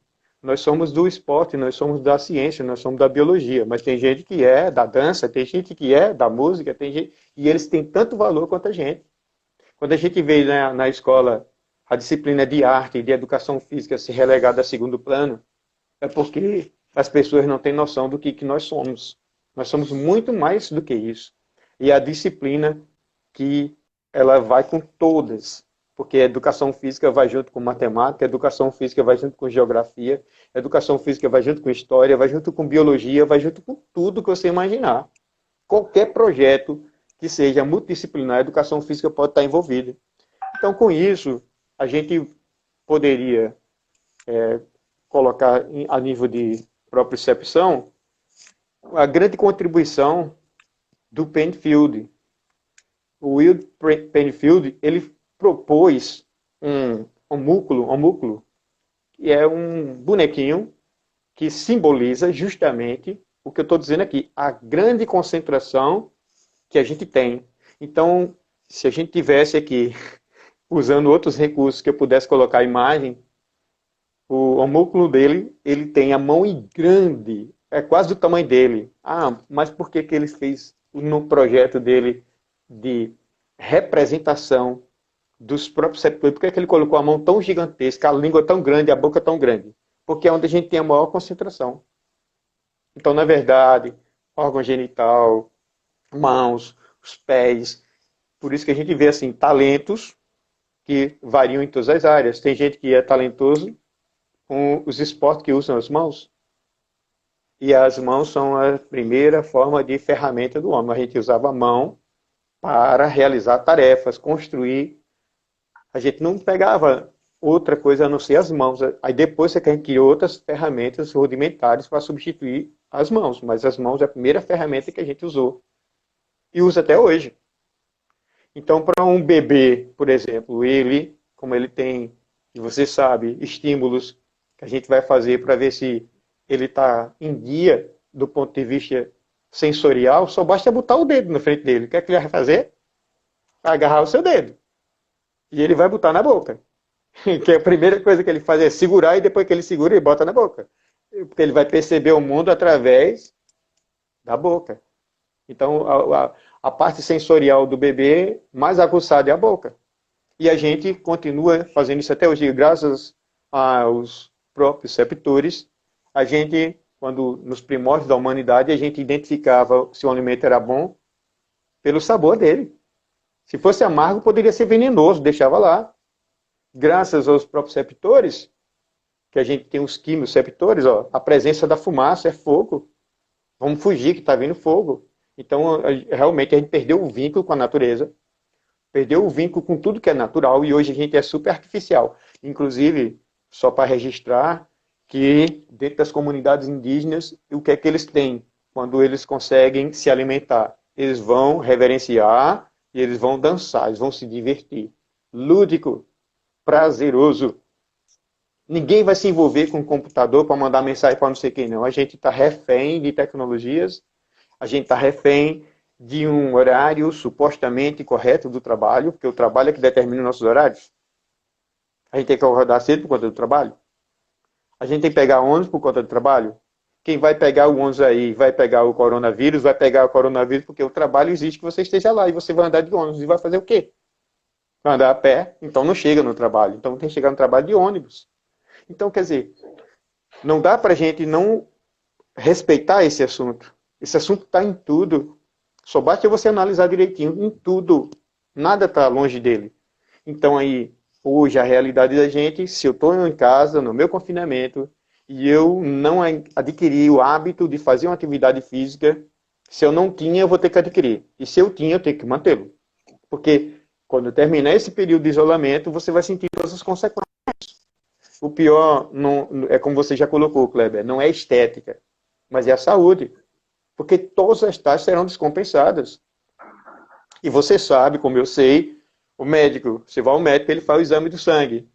nós somos do esporte, nós somos da ciência, nós somos da biologia. Mas tem gente que é da dança, tem gente que é da música, tem gente... e eles têm tanto valor quanto a gente. Quando a gente vê na escola a disciplina de arte e de educação física ser relegada a segundo plano, é porque as pessoas não têm noção do que nós somos. Nós somos muito mais do que isso. E a disciplina que ela vai com todas, porque a educação física vai junto com matemática, a educação física vai junto com geografia, a educação física vai junto com história, vai junto com biologia, vai junto com tudo que você imaginar. Qualquer projeto que seja multidisciplinar, a educação física pode estar envolvida. Então, com isso, a gente poderia colocar a nível de propriocepção a grande contribuição do Penfield. O Will Penfield, ele propôs um homúnculo, que é um bonequinho que simboliza justamente o que eu estou dizendo aqui, a grande concentração que a gente tem. Então, se a gente tivesse aqui, usando outros recursos que eu pudesse colocar a imagem, o homúnculo dele, ele tem a mão grande, é quase do tamanho dele. Ah, mas por que ele fez no projeto dele de representação dos próprios setores? Por que ele colocou a mão tão gigantesca, a língua tão grande, a boca tão grande? Porque é onde a gente tem a maior concentração. Então, na verdade, órgão genital, mãos, os pés. Por isso que a gente vê assim, talentos que variam em todas as áreas. Tem gente que é talentoso com os esportes que usam as mãos. E as mãos são a primeira forma de ferramenta do homem. A gente usava a mão para realizar tarefas, construir. A gente não pegava outra coisa a não ser as mãos. Aí depois você criou outras ferramentas rudimentares para substituir as mãos. Mas as mãos é a primeira ferramenta que a gente usou. E usa até hoje. Então, para um bebê, por exemplo, ele, como ele tem, e você sabe, estímulos que a gente vai fazer para ver se ele está em dia do ponto de vista sensorial, só basta botar o dedo na frente dele. O que é que ele vai fazer? Vai agarrar o seu dedo. E ele vai botar na boca. Que a primeira coisa que ele faz é segurar, e depois que ele segura, ele bota na boca. Porque ele vai perceber o mundo através Da boca. Então, a parte sensorial do bebê mais aguçada é a boca. E a gente continua fazendo isso até hoje, graças aos próprios receptores. A gente, quando nos primórdios da humanidade, a gente identificava se o alimento era bom pelo sabor dele. Se fosse amargo, poderia ser venenoso, deixava lá. Graças aos próprios receptores, que a gente tem os quimioreceptores, ó, a presença da fumaça é fogo. Vamos fugir que está vindo fogo. Então, realmente, a gente perdeu o vínculo com a natureza, perdeu o vínculo com tudo que é natural, e hoje a gente é super artificial. Inclusive, só para registrar, que dentro das comunidades indígenas, o que é que eles têm quando eles conseguem se alimentar? Eles vão reverenciar e eles vão dançar, eles vão se divertir. Lúdico, prazeroso. Ninguém vai se envolver com o computador para mandar mensagem para não sei quem, não. A gente está refém de tecnologias, a gente está refém de um horário supostamente correto do trabalho, porque o trabalho é que determina os nossos horários. A gente tem que acordar cedo por conta do trabalho. A gente tem que pegar ônibus por conta do trabalho. Quem vai pegar o ônibus aí, vai pegar o coronavírus, vai pegar o coronavírus porque o trabalho exige que você esteja lá e você vai andar de ônibus e vai fazer o quê? Vai andar a pé, então não chega no trabalho. Então tem que chegar no trabalho de ônibus. Então, quer dizer, não dá para a gente não respeitar esse assunto. Esse assunto está em tudo. Só basta você analisar direitinho, em tudo. Nada está longe dele. Então aí, hoje a realidade da gente, se eu estou em casa, no meu confinamento, e eu não adquiri o hábito de fazer uma atividade física, se eu não tinha, eu vou ter que adquirir. E se eu tinha, eu tenho que mantê-lo. Porque quando terminar esse período de isolamento, você vai sentir todas as consequências. O pior, não, é como você já colocou, Kleber, não é estética, mas é a saúde. Porque todas as taxas serão descompensadas. E você sabe, como eu sei, o médico, você vai ao médico, ele faz o exame do sangue.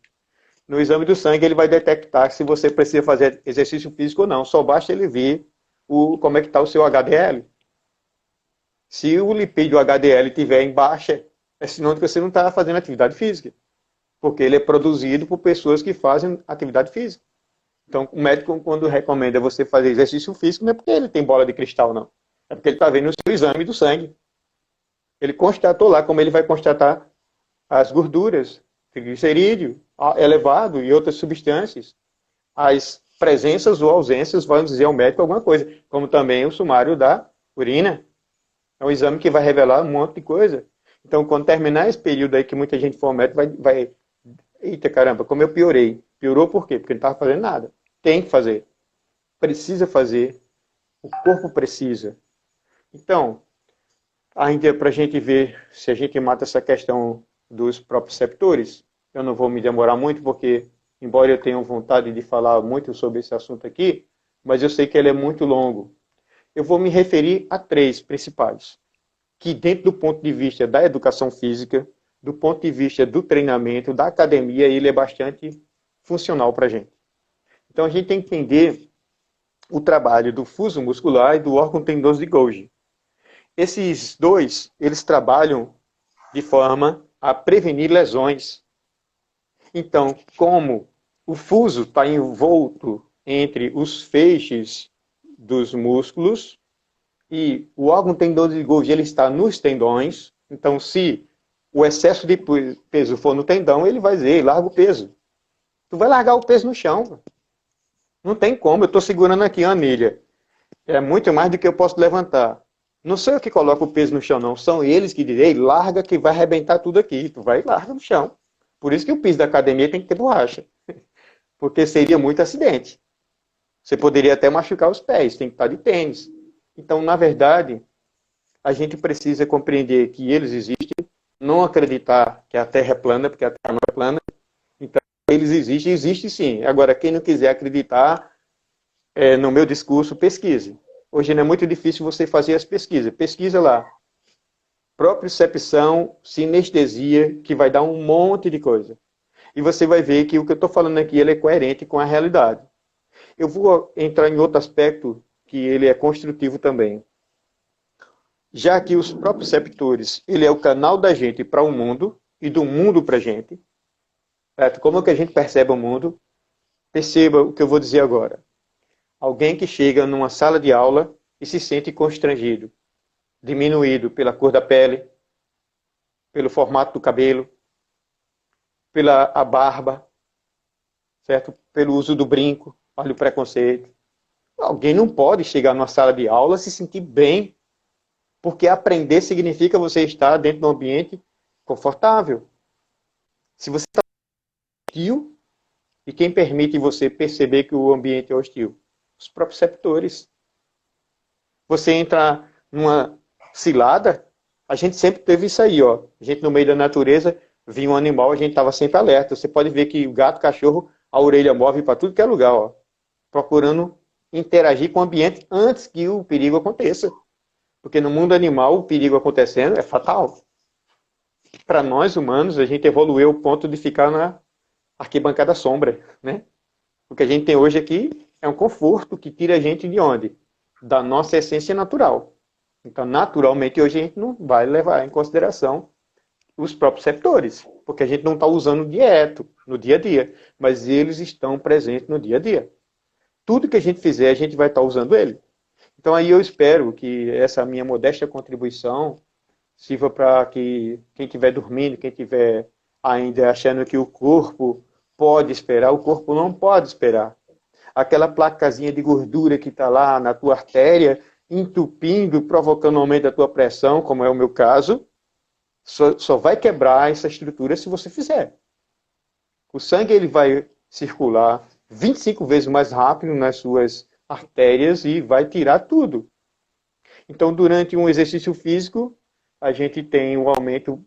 No exame do sangue, ele vai detectar se você precisa fazer exercício físico ou não. Só basta ele ver como é que está o seu HDL. Se o lipídio HDL estiver em baixa, é sinal de que você não está fazendo atividade física. Porque ele é produzido por pessoas que fazem atividade física. Então, o médico, quando recomenda você fazer exercício físico, não é porque ele tem bola de cristal, não. É porque ele está vendo o seu exame do sangue. Ele constatou lá, como ele vai constatar as gorduras, triglicerídeo elevado e outras substâncias. As presenças ou ausências vão dizer ao médico alguma coisa, como também o sumário da urina. É um exame que vai revelar um monte de coisa. Então, quando terminar esse período aí que muita gente for ao médico, vai eita caramba, como eu piorei. Piorou por quê? Porque ele não estava fazendo nada. Tem que fazer. Precisa fazer. O corpo precisa. Então, ainda para a gente ver se a gente mata essa questão dos proprioceptores, eu não vou me demorar muito, porque, embora eu tenha vontade de falar muito sobre esse assunto aqui, mas eu sei que ele é muito longo. Eu vou me referir a 3 principais, que dentro do ponto de vista da educação física, do ponto de vista do treinamento, da academia, ele é bastante funcional para a gente. Então a gente tem que entender o trabalho do fuso muscular e do órgão tendinoso de Golgi. Esses dois, eles trabalham de forma a prevenir lesões. Então, como o fuso está envolto entre os feixes dos músculos e o órgão tendinoso de Golgi ele está nos tendões, então se o excesso de peso for no tendão, ele vai dizer, larga o peso. Tu vai largar o peso no chão. Não tem como, eu estou segurando aqui a anilha. É muito mais do que eu posso levantar. Não sou eu que coloco o peso no chão, não. São eles que dizem, larga que vai arrebentar tudo aqui. Tu vai e larga no chão. Por isso que o piso da academia tem que ter borracha. Porque seria muito acidente. Você poderia até machucar os pés, tem que estar de tênis. Então, na verdade, a gente precisa compreender que eles existem, não acreditar que a Terra é plana, porque a Terra não é plana. Então, eles existem, existe sim. Agora, quem não quiser acreditar no meu discurso, pesquise. Hoje não é muito difícil você fazer as pesquisas. Pesquisa lá. Propriocepção, sinestesia, que vai dar um monte de coisa. E você vai ver que o que eu estou falando aqui ele é coerente com a realidade. Eu vou entrar em outro aspecto que ele é construtivo também. Já que os proprioceptores, ele é o canal da gente para o mundo e do mundo para a gente. Certo? Como é que a gente percebe o mundo? Perceba o que eu vou dizer agora. Alguém que chega numa sala de aula e se sente constrangido, diminuído pela cor da pele, pelo formato do cabelo, pela a barba, certo? Pelo uso do brinco, olha o preconceito. Alguém não pode chegar numa sala de aula e se sentir bem, porque aprender significa você estar dentro de um ambiente confortável. Se você está hostil, e quem permite você perceber que o ambiente é hostil? Os próprios receptores. Você entra numa cilada, a gente sempre teve isso aí, ó. A gente no meio da natureza, via um animal, a gente estava sempre alerta. Você pode ver que o gato, o cachorro, a orelha move para tudo que é lugar, ó. Procurando interagir com o ambiente antes que o perigo aconteça. Porque no mundo animal, o perigo acontecendo é fatal. Para nós humanos, a gente evoluiu ao ponto de ficar na arquibancada sombra, né? O que a gente tem hoje aqui é um conforto que tira a gente de onde? Da nossa essência natural. Então, naturalmente, hoje a gente não vai levar em consideração os próprios receptores, porque a gente não está usando direto no dia a dia, mas eles estão presentes no dia a dia. Tudo que a gente fizer, a gente vai estar usando ele. Então, aí eu espero que essa minha modesta contribuição sirva para que quem estiver dormindo, quem estiver ainda achando que o corpo pode esperar, o corpo não pode esperar. Aquela placazinha de gordura que está lá na tua artéria, entupindo, provocando um aumento da tua pressão, como é o meu caso, só vai quebrar essa estrutura se você fizer. O sangue ele vai circular 25 vezes mais rápido nas suas artérias e vai tirar tudo. Então, durante um exercício físico, a gente tem um aumento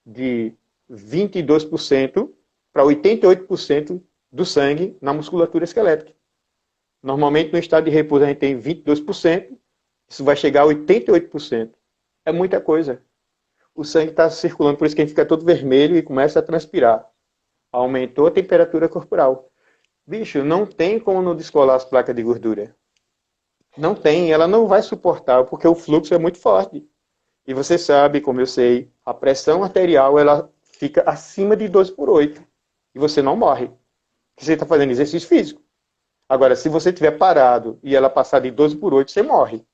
de 22% para 88% do sangue na musculatura esquelética. Normalmente, no estado de repouso, a gente tem 22%, isso vai chegar a 88%. É muita coisa. O sangue está circulando, por isso que a gente fica todo vermelho e começa a transpirar. Aumentou a temperatura corporal. Bicho, não tem como não descolar as placas de gordura. Não tem, ela não vai suportar, porque o fluxo é muito forte. E você sabe, como eu sei, a pressão arterial ela fica acima de 12/8. E você não morre. Você está fazendo exercício físico. Agora, se você estiver parado e ela passar de 12/8, você morre.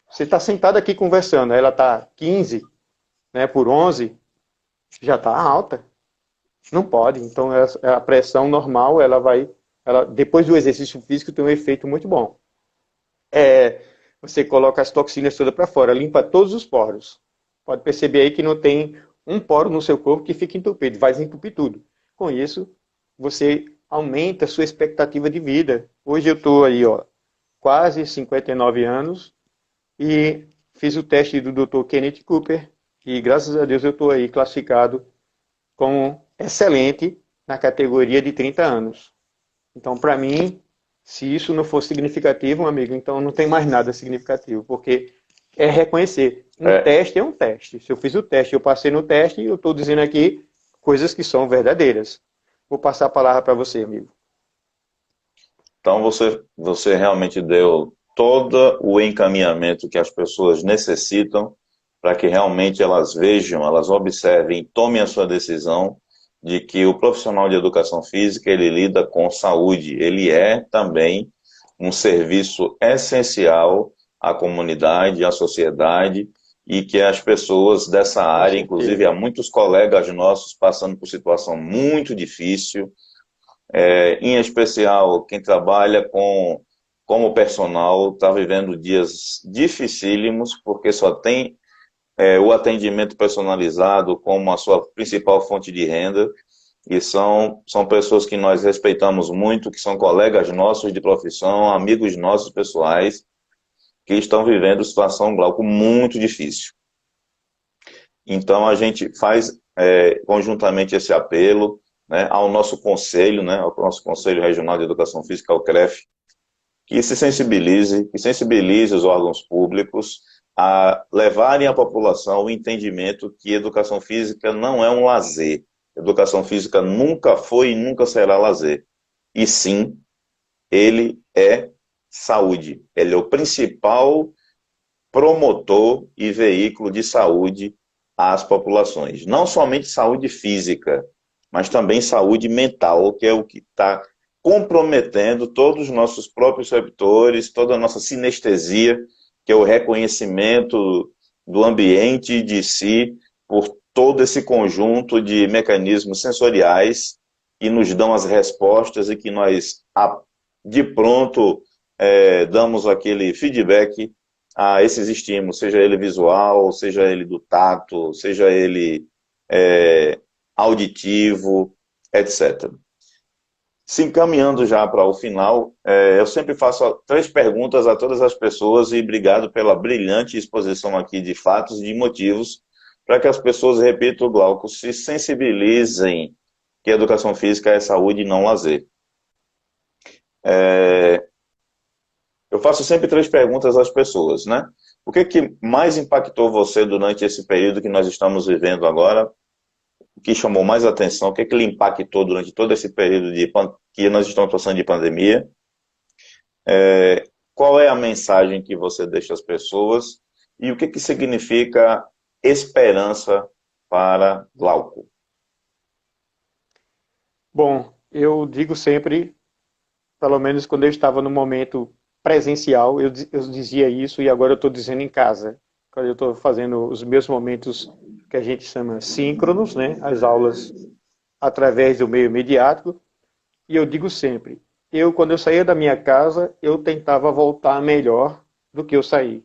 Você está sentado aqui conversando, ela está 15, né, por 11, já está alta. Não pode. Então, a pressão normal, depois do exercício físico, tem um efeito muito bom. Você coloca as toxinas todas para fora, limpa todos os poros. Pode perceber aí que não tem um poro no seu corpo que fica entupido, vai entupir tudo. Com isso, você aumenta a sua expectativa de vida. Hoje eu estou aí, ó, quase 59 anos e fiz o teste do Dr. Kenneth Cooper e graças a Deus eu estou aí classificado como excelente na categoria de 30 anos. Então, para mim, se isso não for significativo, meu amigo, então não tem mais nada significativo, porque é reconhecer. Teste é um teste. Se eu fiz o teste, eu passei no teste, eu estou dizendo aqui coisas que são verdadeiras. Vou passar a palavra para você, amigo. Então você realmente deu todo o encaminhamento que as pessoas necessitam para que realmente elas vejam, elas observem, tomem a sua decisão de que o profissional de educação física, ele lida com saúde, ele é também um serviço essencial à comunidade, à sociedade, e que as pessoas dessa área, inclusive há muitos colegas nossos passando por situação muito difícil, em especial quem trabalha como personal, está vivendo dias dificílimos, porque só tem o atendimento personalizado como a sua principal fonte de renda, e são pessoas que nós respeitamos muito, que são colegas nossos de profissão, amigos nossos pessoais, que estão vivendo situação, Glauco, muito difícil. Então a gente faz conjuntamente esse apelo, né, ao nosso conselho, né, ao nosso Conselho Regional de Educação Física, o CREF, que sensibilize os órgãos públicos a levarem à população o entendimento que educação física não é um lazer. Educação física nunca foi e nunca será lazer. E sim, ele é saúde. Ele é o principal promotor e veículo de saúde às populações. Não somente saúde física, mas também saúde mental, que é o que está comprometendo todos os nossos próprios receptores, toda a nossa sinestesia, que é o reconhecimento do ambiente de si, por todo esse conjunto de mecanismos sensoriais que nos dão as respostas e que nós, de pronto, damos aquele feedback a esses estímulos, seja ele visual, seja ele do tato, seja ele auditivo, etc. Se encaminhando já para o final, eu sempre faço 3 perguntas a todas as pessoas e obrigado pela brilhante exposição aqui de fatos e de motivos para que as pessoas, repito, Glauco, se sensibilizem que a educação física é saúde e não lazer. Eu faço sempre 3 perguntas às pessoas, né? O que mais impactou você durante esse período que nós estamos vivendo agora? O que chamou mais atenção? O que lhe impactou durante todo esse período que nós estamos passando de pandemia? Qual é a mensagem que você deixa às pessoas? E o que significa esperança para Glauco? Bom, eu digo sempre, pelo menos quando eu estava no momento presencial, eu dizia isso e agora eu estou dizendo em casa. Quando eu estou fazendo os meus momentos que a gente chama síncronos, né? As aulas através do meio mediático. E eu digo sempre, quando eu saía da minha casa, eu tentava voltar melhor do que eu saí.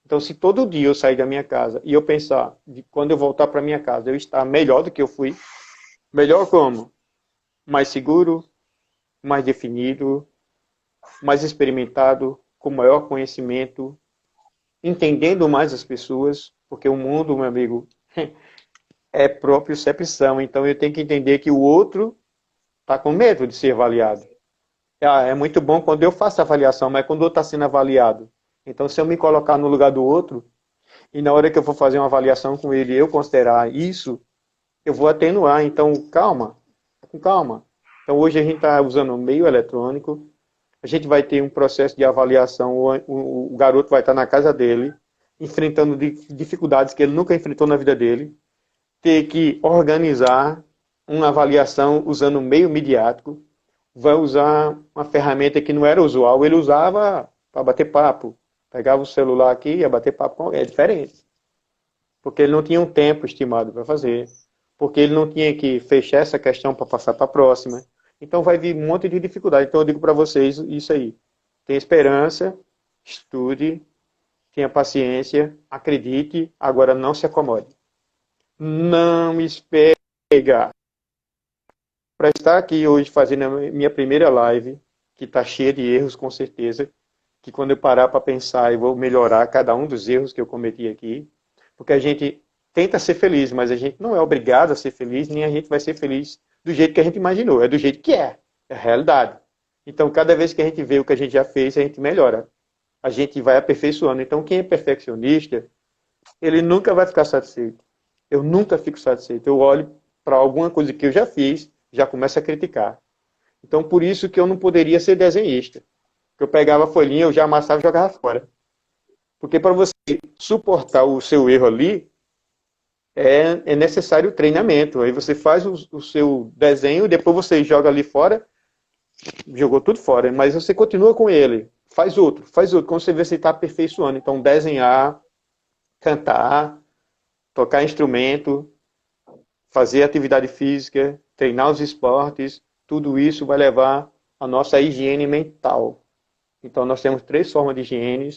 Então, se todo dia eu sair da minha casa e eu pensar, de quando eu voltar para minha casa, eu estar melhor do que eu fui, melhor como? Mais seguro, mais definido, mais experimentado, com maior conhecimento, entendendo mais as pessoas, porque o mundo, meu amigo, é propriocepção. Então, eu tenho que entender que o outro está com medo de ser avaliado. É muito bom quando eu faço a avaliação, mas quando o outro está sendo avaliado. Então, se eu me colocar no lugar do outro, e na hora que eu for fazer uma avaliação com ele, eu considerar isso, eu vou atenuar. Então, calma, com calma. Então, hoje a gente está usando o meio eletrônico, a gente vai ter um processo de avaliação, o garoto vai estar na casa dele, enfrentando dificuldades que ele nunca enfrentou na vida dele, ter que organizar uma avaliação usando o meio midiático, vai usar uma ferramenta que não era usual, ele usava para bater papo. Pegava o celular aqui e ia bater papo com alguém. É diferente. Porque ele não tinha um tempo estimado para fazer. Porque ele não tinha que fechar essa questão para passar para a próxima. Então vai vir um monte de dificuldade. Então eu digo para vocês isso aí. Tenha esperança, estude, tenha paciência, acredite, agora não se acomode. Não espere chegar. Para estar aqui hoje fazendo a minha primeira live, que está cheia de erros com certeza, que quando eu parar para pensar eu vou melhorar cada um dos erros que eu cometi aqui, porque a gente tenta ser feliz, mas a gente não é obrigado a ser feliz, nem a gente vai ser feliz do jeito que a gente imaginou, é do jeito que é a realidade. Então, cada vez que a gente vê o que a gente já fez, a gente melhora. A gente vai aperfeiçoando. Então, quem é perfeccionista, ele nunca vai ficar satisfeito. Eu nunca fico satisfeito. Eu olho para alguma coisa que eu já fiz, já começo a criticar. Então, por isso que eu não poderia ser desenhista. Eu pegava a folhinha, eu já amassava e jogava fora. Porque para você suportar o seu erro ali, é necessário treinamento. Aí você faz o seu desenho, depois você joga ali fora, jogou tudo fora, mas você continua com ele. Faz outro. Quando você vê se está aperfeiçoando. Então, desenhar, cantar, tocar instrumento, fazer atividade física, treinar os esportes, tudo isso vai levar a nossa higiene mental. Então, nós temos 3 formas de higiene,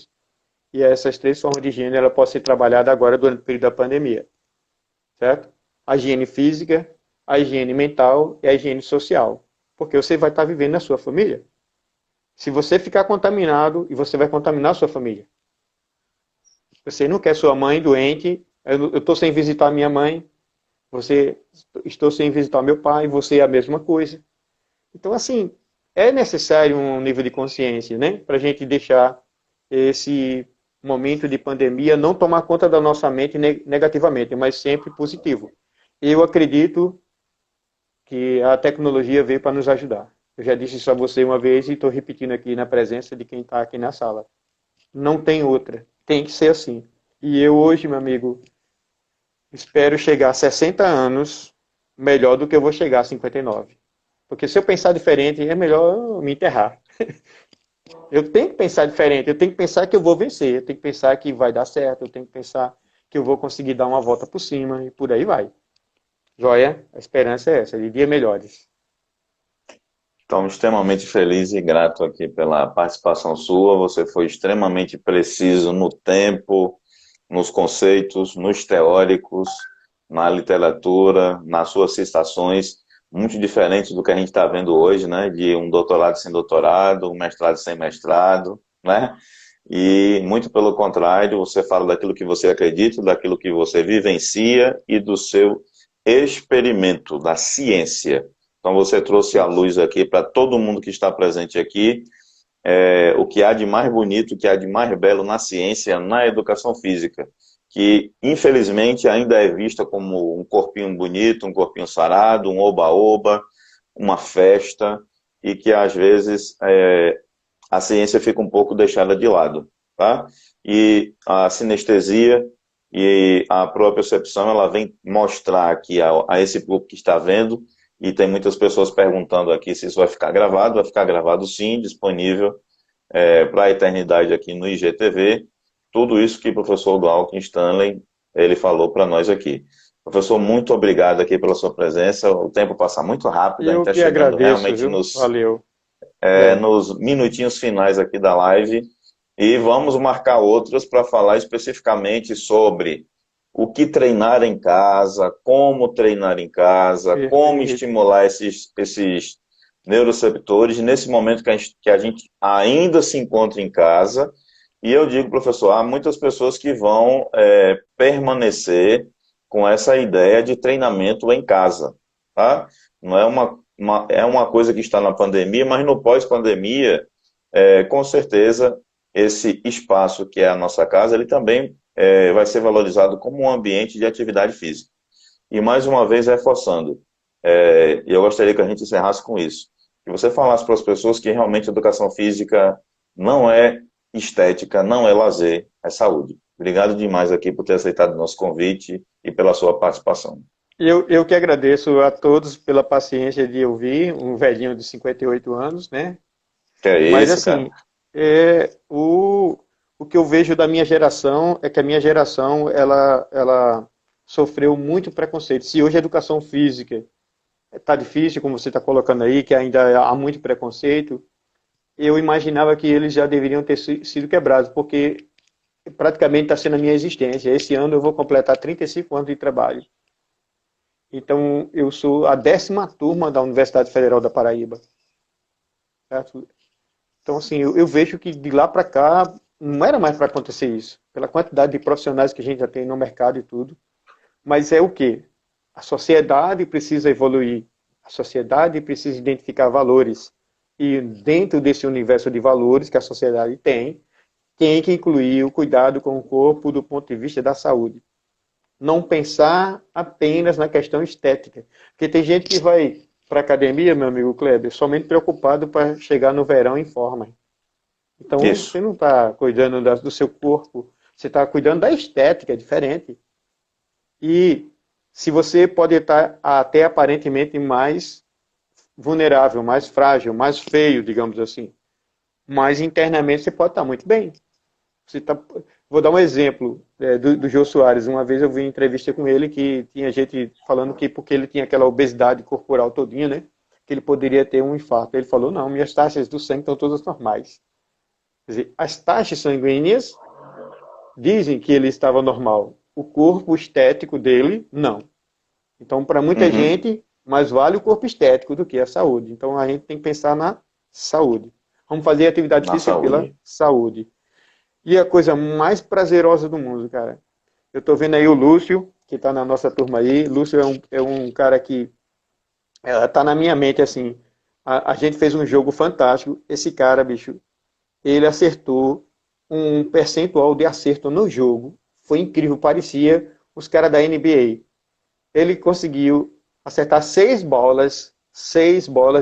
e essas 3 formas de higiene ela pode ser trabalhada agora durante o período da pandemia. Certo? A higiene física, a higiene mental e a higiene social. Porque você vai estar vivendo na sua família. Se você ficar contaminado, e você vai contaminar a sua família. Você não quer sua mãe doente, eu estou sem visitar minha mãe, estou sem visitar meu pai, você é a mesma coisa. Então, assim, é necessário um nível de consciência, né? Para a gente deixar esse momento de pandemia não tomar conta da nossa mente negativamente, mas sempre positivo. Eu acredito que a tecnologia veio para nos ajudar. Eu já disse isso a você uma vez e estou repetindo aqui na presença de quem está aqui na sala. Não tem outra. Tem que ser assim. E eu hoje, meu amigo, espero chegar a 60 anos melhor do que eu vou chegar a 59. Porque se eu pensar diferente, é melhor eu me enterrar. Eu tenho que pensar diferente, eu tenho que pensar que eu vou vencer, eu tenho que pensar que vai dar certo, eu tenho que pensar que eu vou conseguir dar uma volta por cima e por aí vai. Joia? A esperança é essa, de dias melhores. Então, extremamente feliz e grato aqui pela participação sua. Você foi extremamente preciso no tempo, nos conceitos, nos teóricos, na literatura, nas suas citações, muito diferente do que a gente está vendo hoje, né? De um doutorado sem doutorado, um mestrado sem mestrado, né? E muito pelo contrário, você fala daquilo que você acredita, daquilo que você vivencia e do seu experimento, da ciência. Então você trouxe a luz aqui para todo mundo que está presente aqui, o que há de mais bonito, o que há de mais belo na ciência, na educação física, que infelizmente ainda é vista como um corpinho bonito, um corpinho sarado, um oba-oba, uma festa, e que às vezes a ciência fica um pouco deixada de lado, tá? E a sinestesia e a propriocepção, ela vem mostrar aqui a esse público que está vendo, e tem muitas pessoas perguntando aqui se isso vai ficar gravado sim, disponível para a eternidade aqui no IGTV, tudo isso que o professor Glauco Stanley, ele falou para nós aqui. Professor, muito obrigado aqui pela sua presença, o tempo passa muito rápido, a gente Eu está que chegando agradeço, realmente viu? nos Valeu. É. nos minutinhos finais aqui da live e vamos marcar outras para falar especificamente sobre o que treinar em casa, como treinar em casa, como Perfeito. estimular esses neuroreceptores nesse momento que a gente ainda se encontra em casa. E eu digo, professor, há muitas pessoas que vão permanecer com essa ideia de treinamento em casa, tá? Não é é uma coisa que está na pandemia, mas no pós-pandemia, com certeza, esse espaço que é a nossa casa, ele também vai ser valorizado como um ambiente de atividade física. E mais uma vez, reforçando, e eu gostaria que a gente encerrasse com isso, que você falasse para as pessoas que realmente a educação física não é estética, não é lazer, é saúde. Obrigado demais aqui por ter aceitado o nosso convite e pela sua participação. Eu que agradeço a todos pela paciência de ouvir, um velhinho de 58 anos, né? Que é Mas isso, cara. assim, o que eu vejo da minha geração é que a minha geração ela sofreu muito preconceito. Se hoje a educação física está difícil, como você está colocando aí, que ainda há muito preconceito, eu imaginava que eles já deveriam ter sido quebrados, porque praticamente está sendo a minha existência. Esse ano eu vou completar 35 anos de trabalho. Então, eu sou a 10ª turma da Universidade Federal da Paraíba. Certo? Então, assim, eu vejo que de lá para cá não era mais para acontecer isso, pela quantidade de profissionais que a gente já tem no mercado e tudo. Mas é o quê? A sociedade precisa evoluir, a sociedade precisa identificar valores. E dentro desse universo de valores que a sociedade tem que incluir o cuidado com o corpo do ponto de vista da saúde. Não pensar apenas na questão estética. Porque tem gente que vai para a academia, meu amigo Kleber, somente preocupado para chegar no verão em forma. Então, Isso. você não está cuidando do seu corpo, você está cuidando da estética, é diferente. E se você pode estar até aparentemente mais vulnerável, mais frágil, mais feio, digamos assim, mas internamente você pode estar muito bem. Você tá... Vou dar um exemplo do Jô Soares. Uma vez eu vi uma entrevista com ele que tinha gente falando que porque ele tinha aquela obesidade corporal todinha, né? Que ele poderia ter um infarto. Ele falou, não, minhas taxas do sangue estão todas normais. Quer dizer, as taxas sanguíneas dizem que ele estava normal. O corpo estético dele, não. Então, para muita Uhum. gente, mais vale o corpo estético do que a saúde. Então, a gente tem que pensar na saúde. Vamos fazer atividade Na física pela saúde. saúde. E a coisa mais prazerosa do mundo, cara. Eu estou vendo aí o Lúcio, que está na nossa turma aí. Lúcio é um cara que está na minha mente, assim. A gente fez um jogo fantástico. Esse cara, bicho, ele acertou um percentual de acerto no jogo. Foi incrível, parecia os caras da NBA. Ele conseguiu acertar 6 bolas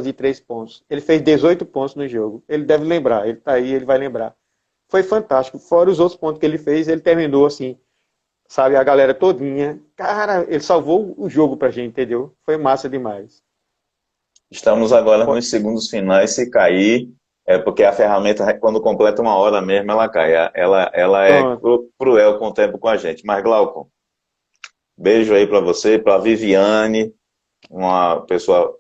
de 3 pontos. Ele fez 18 pontos no jogo. Ele deve lembrar, ele está aí, ele vai lembrar. Foi fantástico. Fora os outros pontos que ele fez, ele terminou assim, sabe, a galera todinha. Cara, ele salvou o jogo pra gente, entendeu? Foi massa demais. Estamos agora nos segundos finais. Se cair, é porque a ferramenta, quando completa 1 hora mesmo, ela cai. Ela é Pronto. cruel com o tempo com a gente. Mas, Glauco, beijo aí para você, para Viviane, uma pessoa